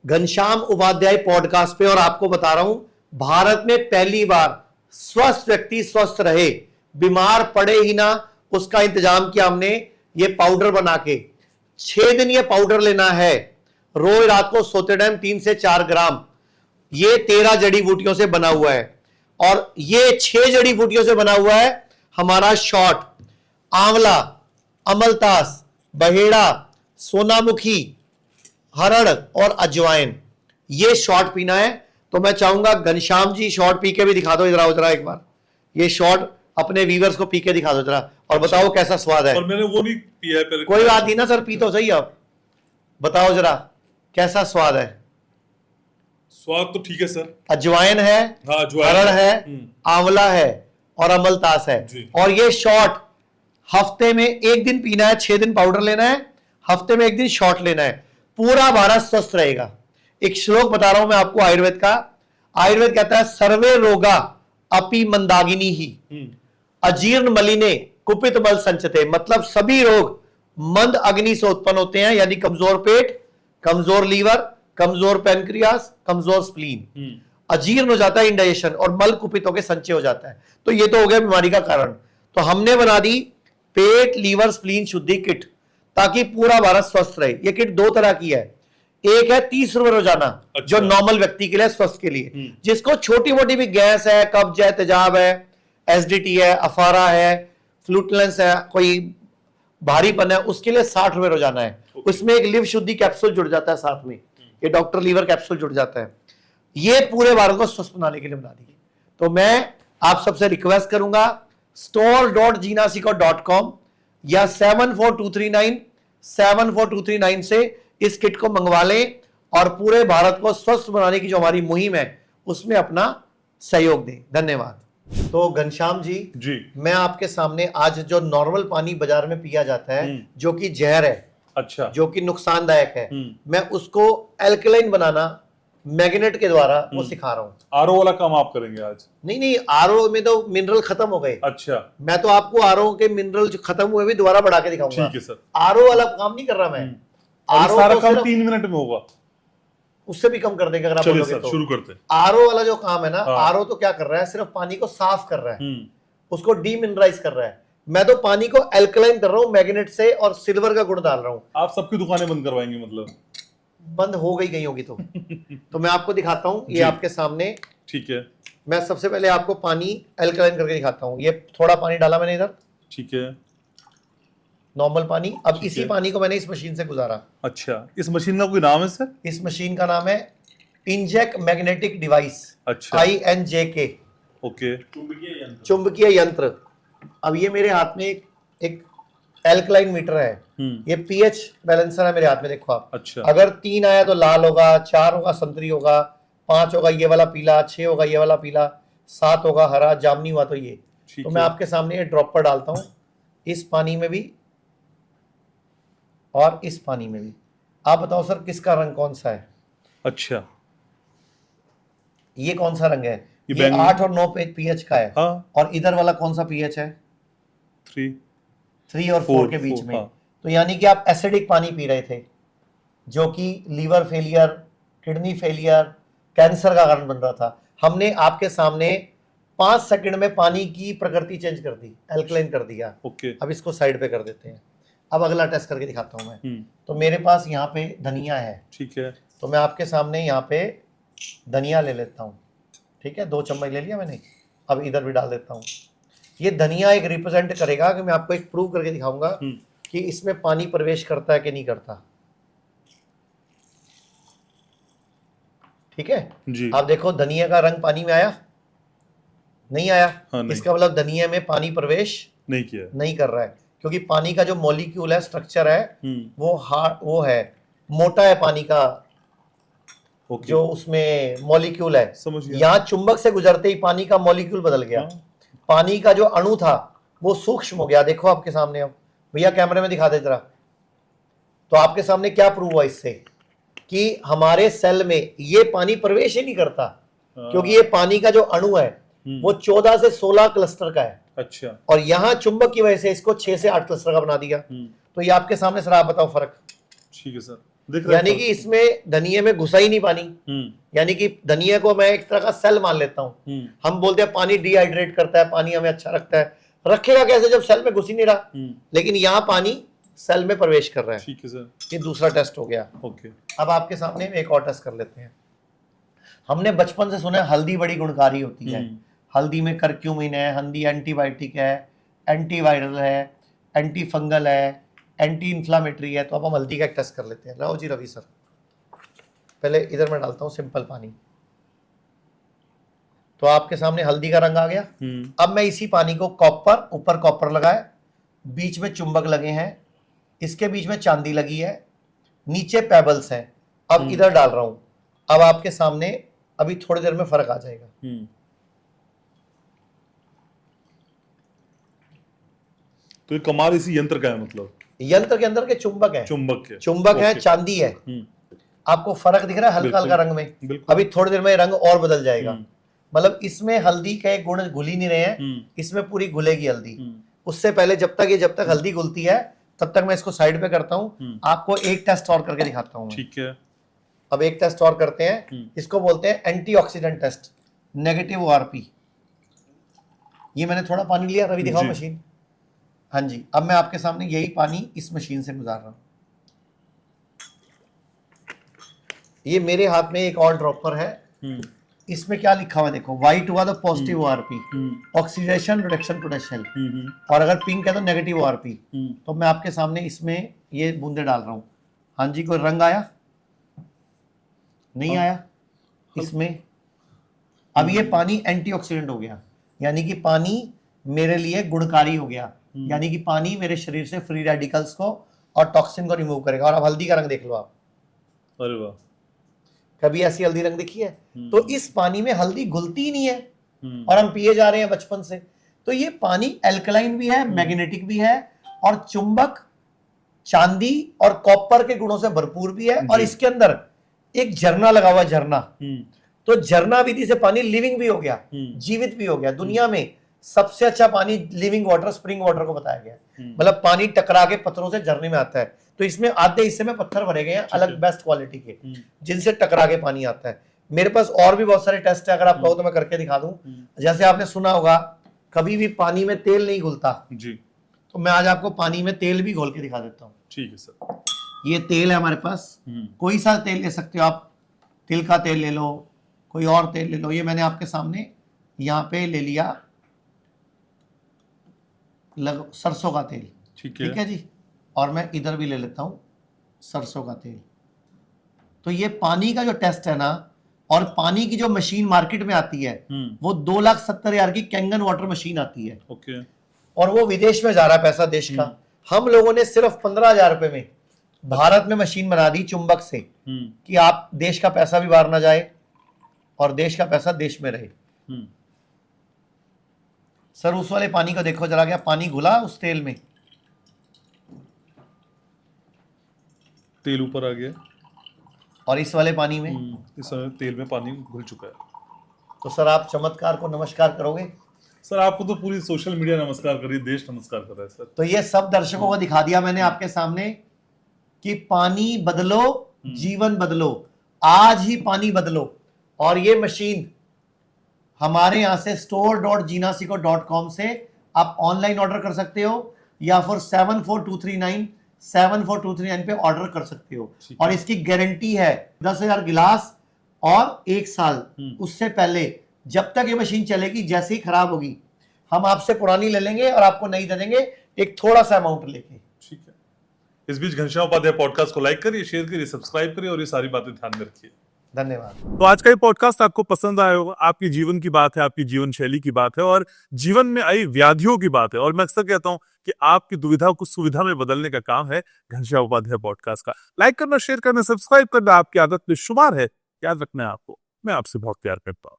घनश्याम उपाध्याय पॉडकास्ट पे और आपको बता रहा हूं, भारत में पहली बार स्वस्थ व्यक्ति स्वस्थ रहे, बीमार पड़े ही ना, उसका इंतजाम किया हमने ये पाउडर बना के। 6 दिन ये पाउडर लेना है, रोज रात को सोते टाइम 3 से 4 ग्राम। ये 13 जड़ी बूटियों से बना हुआ है और ये 6 जड़ी बूटियों से बना हुआ है हमारा शॉट। आंवला, अमलतास, बहेड़ा, सोनामुखी, हरड़ और अजवाइन, ये शॉट पीना है। तो मैं चाहूंगा घनश्याम जी शॉट पी के भी दिखा दो, इधर आओ जरा एक बार, ये शॉट अपने व्यूअर्स को पी के दिखा दो जरा और बताओ कैसा स्वाद है। और मैंने वो नहीं पिया है पहले। कोई बात नहीं ना सर, पी तो सही आप, बताओ जरा कैसा स्वाद है। स्वाद तो ठीक है सर। अजवाइन है, हाँ, अजवाइन हरड़ है। है, आंवला है और अमलतास है। जी। और ये शॉट हफ्ते में 1 दिन पीना है, 6 दिन पाउडर लेना है, हफ्ते में 1 दिन शॉट लेना है, पूरा भारत स्वस्थ रहेगा। एक श्लोक बता रहा हूं मैं आपको आयुर्वेद का। आयुर्वेद कहता है सर्वे रोगा अपि मंदागिनी ही अजीर्ण मलिने कुपित बल संचते, मतलब सभी रोग मंद अग्नि से उत्पन्न होते हैं, यानी कमजोर पेट, कमजोर लीवर, कमजोर पैनक्रियास, कमजोर स्प्लीन, अजीर्ण हो जाता है, इंडाइजेशन, और मल कुपित होकर संचय हो जाता है। तो ये तो हो गया बीमारी का कारण। तो हमने बना दी पेट लीवर स्प्लीन शुद्धि किट ताकि पूरा भारत स्वस्थ रहे। ये किट 2 तरह की है, एक है 30 रुपए रोजाना, जो नॉर्मल व्यक्ति के लिए, स्वस्थ के लिए, जिसको छोटी मोटी भी गैस है, कब्ज है, तेजाब है, एसिडिटी है, अफारा है, फ्लूटुलेंस है, कोई भारीपन है, उसके लिए 60 रुपए रोजाना है। उसमें एक लिव शुद्धि कैप्सूल जुड़ जाता है साथ में, ये डॉक्टर लीवर कैप्सूल जुड़ जाता है। ये पूरे भारत को स्वस्थ बनाने के लिए बना दी। तो मैं आप सबसे रिक्वेस्ट करूंगा store.jinasiko.com या 7423974239 से इस किट को मंगवा लें और पूरे भारत को स्वस्थ बनाने की जो हमारी मुहिम है उसमें अपना सहयोग दें। धन्यवाद। तो घनश्याम जी, मैं आपके सामने आज जो नॉर्मल पानी बाजार में पिया जाता है जो कि जहर है, अच्छा, जो कि नुकसानदायक है, मैं उसको एल्कलाइन बनाना मैग्नेट के द्वारा वो सिखा रहा हूं। आरओ वाला काम आप करेंगे आज? नहीं, आरओ में तो मिनरल खत्म हो गए। अच्छा, मैं तो आपको आरओ के मिनरल जो खत्म हुए भी दोबारा बढ़ा के दिखाऊंगा। ठीक है सर। आरओ वाला काम नहीं कर रहा मैं। आरओ सारा तो काम सिर्फ 3 मिनट में होगा, उससे भी कम कर देंगे अगर आप चलिए बोलोगे सर, तो। शुरू करते हैं। आरओ वाला जो काम है ना, हाँ। आरओ तो क्या कर रहा है, सिर्फ पानी को साफ कर रहा है, उसको डीमिनरलाइज कर रहा है। मैं तो पानी को एल्कलाइन कर रहा हूँ मैग्नेट से और सिल्वर का गुण डाल रहा हूँ। आप सबकी दुकानें बंद करवाएंगे मतलब? बंद हो गई होगी तो मैं आपको दिखाता हूँ, ये आपके सामने। ठीक है, मैं सबसे पहले आपको पानी एल्कलाइन करके दिखाता हूँ। ये थोड़ा पानी डाला मैंने इधर, ठीक है, नॉर्मल पानी। अब इसी पानी को मैंने इस मशीन से गुजारा। अच्छा, इस मशीन का कोई नाम है सर? इस मशीन का नाम है इंजेक्ट मैग्नेटिक डिवाइस, अच्छा, INJK, ओके, चुंबकीय यंत्र। अब ये मेरे हाथ में एक एल्कलाइन मीटर है, ये pH बैलेंसर है मेरे हाथ में, देखो आप। अच्छा, अगर 3 आया तो लाल होगा, 4 होगा संतरी होगा, 5 होगा ये वाला पीला, 6 होगा ये वाला पीला, 7 होगा हरा, जामनी हुआ तो ये। तो मैं आपके सामने ये ड्रॉपर डालता हूँ इस पानी में भी और इस पानी में भी। आप बताओ सर किसका रंग कौन सा है? अच्छा, ये कौन सा रंग है? ये ये 8 और 9 pH का है। हाँ, और इधर वाला कौन सा pH है? 3 और 4 के बीच में। हाँ। तो यानी कि आप एसिडिक पानी पी रहे थे जो कि liver failure, kidney failure, cancer का कारण बन रहा था। हमने आपके सामने 5 सेकंड में पानी की प्रकृति चेंज कर दी, एल्कलाइन कर दिया। ओके, अब इसको साइड पे कर देते हैं। अब अगला टेस्ट करके दिखाता हूं मैं। तो मेरे पास यहाँ पे धनिया है, ठीक है, तो मैं आपके सामने यहाँ पे धनिया ले लेता हूँ। ठीक है, 2 चम्मच ले लिया मैंने। अब इधर भी डाल देता हूँ। ये धनिया एक रिप्रेजेंट करेगा कि मैं आपको एक प्रूव करके दिखाऊंगा कि इसमें पानी प्रवेश करता है कि नहीं करता। ठीक है। जी। आप देखो धनिया का रंग पानी में आया, नहीं आया। हाँ, नहीं। इसका मतलब धनिया में पानी प्रवेश नहीं किया। नहीं कर रहा है, क्योंकि पानी का जो मॉलिक्यूल है, स्ट्रक्चर है, वो है मोटा है पानी का, ओके। जो उसमें मॉलिक्यूल है। समझ गया। यहाँ चुंबक से गुजरते ही पानी का मॉलिक्यूल बदल गया। हाँ। पानी का जो अणु था वो सूक्ष्म हो गया। देखो आपके सामने, अब भैया कैमरे में दिखा दे जरा। तो आपके सामने क्या प्रूव हुआ इससे कि हमारे सेल में ये पानी प्रवेश ही नहीं करता, क्योंकि ये पानी का जो अणु है वो 14 से 16 क्लस्टर का है। अच्छा। और यहाँ चुंबक की वजह से इसको 6 से 8 क्लस्टर का बना दिया। तो ये आपके सामने सर, आप बताओ फर्क। ठीक है सर, दिख रहा है यानी फर्क। कि इसमें धनिये में घुसा ही नहीं पानी। यानी कि धनिया को मैं एक तरह का सेल मान लेता हूं। हम बोलते हैं पानी डिहाइड्रेट करता है, पानी हमें अच्छा रखता है। रखेगा कैसे जब सेल में घुस ही नहीं रहा? लेकिन यहाँ पानी सेल में प्रवेश कर रहा है। ठीक है सर। ये दूसरा टेस्ट हो गया। ओके। अब आपके सामने एक और टेस्ट कर लेते हैं। हमने बचपन से सुना है हल्दी बड़ी गुणकारी होती है। हल्दी में करक्यूमिन है, हल्दी एंटीबायोटिक है, एंटीवायरल है, एंटी फंगल है, एंटी इन्फ्लामेटरी है। तो अब हम हल्दी का एक टेस्ट कर लेते हैं। लाओ जी रवि सर, पहले इधर मैं डालता हूं सिंपल पानी। तो आपके सामने हल्दी का रंग आ गया। अब मैं इसी पानी को कॉपर, ऊपर कॉपर लगाए, बीच में चुंबक लगे हैं, इसके बीच में चांदी लगी है, नीचे पेबल्स हैं। अब इधर डाल रहा हूं। अब आपके सामने अभी थोड़ी देर में फर्क आ जाएगा। तो ये कमाल इसी यंत्र का है, मतलब यंत्र के अंदर के चुंबक है, चुंबक है, चुंबक है, ओके। चांदी है। आपको फर्क दिख रहा है हल्का हल्का रंग में? बिल्कुल। अभी थोड़ी देर में रंग और बदल जाएगा। मतलब इसमें हल्दी के गुण घुल ही नहीं रहे हैं, इसमें पूरी घुलेगी हल्दी। उससे पहले जब तक हल्दी घुलती है तब तक मैं इसको साइड पे करता हूं। आपको एक टेस्ट और करके दिखाता हूं। ठीक है। अब एक टेस्ट और करते हैं, इसको बोलते हैं एंटीऑक्सीडेंट टेस्ट, नेगेटिव ओआरपी। ये मैंने थोड़ा पानी लिया, रवि दिखाओ जी। मशीन। हाँ जी, अब मैं आपके सामने यही पानी इस मशीन से गुजार रहा हूं। ये मेरे हाथ में एक और ड्रॉपर है। इसमें क्या लिखा हुआ है देखो, व्हाइट हुआ तो positive ORP, oxidation reduction potential, और अगर पिंक है तो नेगेटिव ओआरपी। तो मैं आपके सामने इसमें ये बूंदे डाल रहा हूं। हाँ जी, कोई रंग आया? नहीं आया इसमें। अब ये पानी एंटीऑक्सीडेंट हो गया, यानी कि पानी मेरे लिए गुणकारी हो गया। यानी कि पानी मेरे शरीर से फ्री रेडिकल्स को और टॉक्सिन को रिमूव करेगा। और अब हल्दी का रंग देख लो आप। अरे वाह, कभी ऐसी हल्दी रंग देखी है? तो इस पानी में हल्दी घुलती ही नहीं है, और हम पिए जा रहे हैं बचपन से। तो ये पानी एल्कलाइन भी है, मैग्नेटिक भी है, और चुंबक, चांदी और कॉपर के गुणों से भरपूर भी है। और इसके अंदर एक झरना लगा हुआ है, झरना। तो झरना विधि से पानी लिविंग भी हो गया, जीवित भी हो गया। दुनिया में सबसे अच्छा पानी लिविंग वाटर स्प्रिंग वाटर को बताया गया। मतलब पानी टकरा के पत्थरों से झरने में आता है। तो इसमें आधे हिस्से में पत्थर भरे गए हैं अलग बेस्ट क्वालिटी के, जिनसे टकरा के पानी आता है। मेरे पास और भी बहुत सारे टेस्ट है, अगर आप कहो तो मैं करके दिखा दूं। जैसे आपने सुना होगा कभी भी पानी में तेल नहीं घुलता जी। तो मैं आज आपको पानी में तेल भी घोल के दिखा देता हूँ। ठीक है सर। ये तेल है हमारे पास, कोई सा तेल ले सकते हो आप। तिल का तेल ले लो, कोई और तेल ले लो। ये मैंने आपके सामने यहाँ पे ले लिया सरसों का तेल। ठीक है। ठीक है जी। और मैं इधर भी ले लेता हूँ सरसों का तेल। तो ये पानी का जो टेस्ट है ना, और पानी की जो मशीन मार्केट में आती है वो 2,70,000 की कैंगन वाटर मशीन आती है। ओके। और वो विदेश में जा रहा है पैसा देश का। हम लोगों ने सिर्फ 15,000 रुपए में भारत में मशीन बना दी चुंबक से, कि आप देश का पैसा भी बाहर ना जाए और देश का पैसा देश में रहे। सर उस वाले पानी को देखो जरा, क्या पानी घुला उस तेल में? तेल ऊपर आ गया, और इस वाले पानी में? इस समय तेल में पानी घुल चुका है। तो सर आप चमत्कार को नमस्कार करोगे? सर आपको तो पूरी सोशल मीडिया नमस्कार कर रही है, देश नमस्कार कर रहा है सर। तो ये सब दर्शकों को दिखा दिया मैंने आपके सामने कि पानी बदलो, जीवन बदलो। आज ही पानी बदलो। और ये मशीन हमारे यहां से store.jinasico.com से आप ऑनलाइन ऑर्डर कर सकते हो, या फिर 74239 पे ऑर्डर कर सकते हो। और इसकी गारंटी है 10,000 गिलास और 1 साल। उससे पहले जब तक ये मशीन चलेगी, जैसे ही खराब होगी हम आपसे पुरानी ले लेंगे और आपको नई दे देंगे, एक थोड़ा सा अमाउंट लेके। ठीक है। इस बीच घनश्याम उपाध्याय पॉडकास्ट को लाइक करिए, शेयर करिए, सब्सक्राइब करिए और ये सारी बातें ध्यान में रखिए। धन्यवाद। तो आज का ये पॉडकास्ट आपको पसंद आया होगा। आपकी जीवन की बात है, आपकी जीवन शैली की बात है और जीवन में आई व्याधियों की बात है। और मैं अक्सर कहता हूं कि आपकी दुविधा को सुविधा में बदलने का काम है घनश्याम उपाध्याय पॉडकास्ट का। लाइक करना, शेयर करना, सब्सक्राइब करना आपकी आदत में शुमार है। याद रखना है आपको, मैं आपसे बहुत प्यार करता हूँ।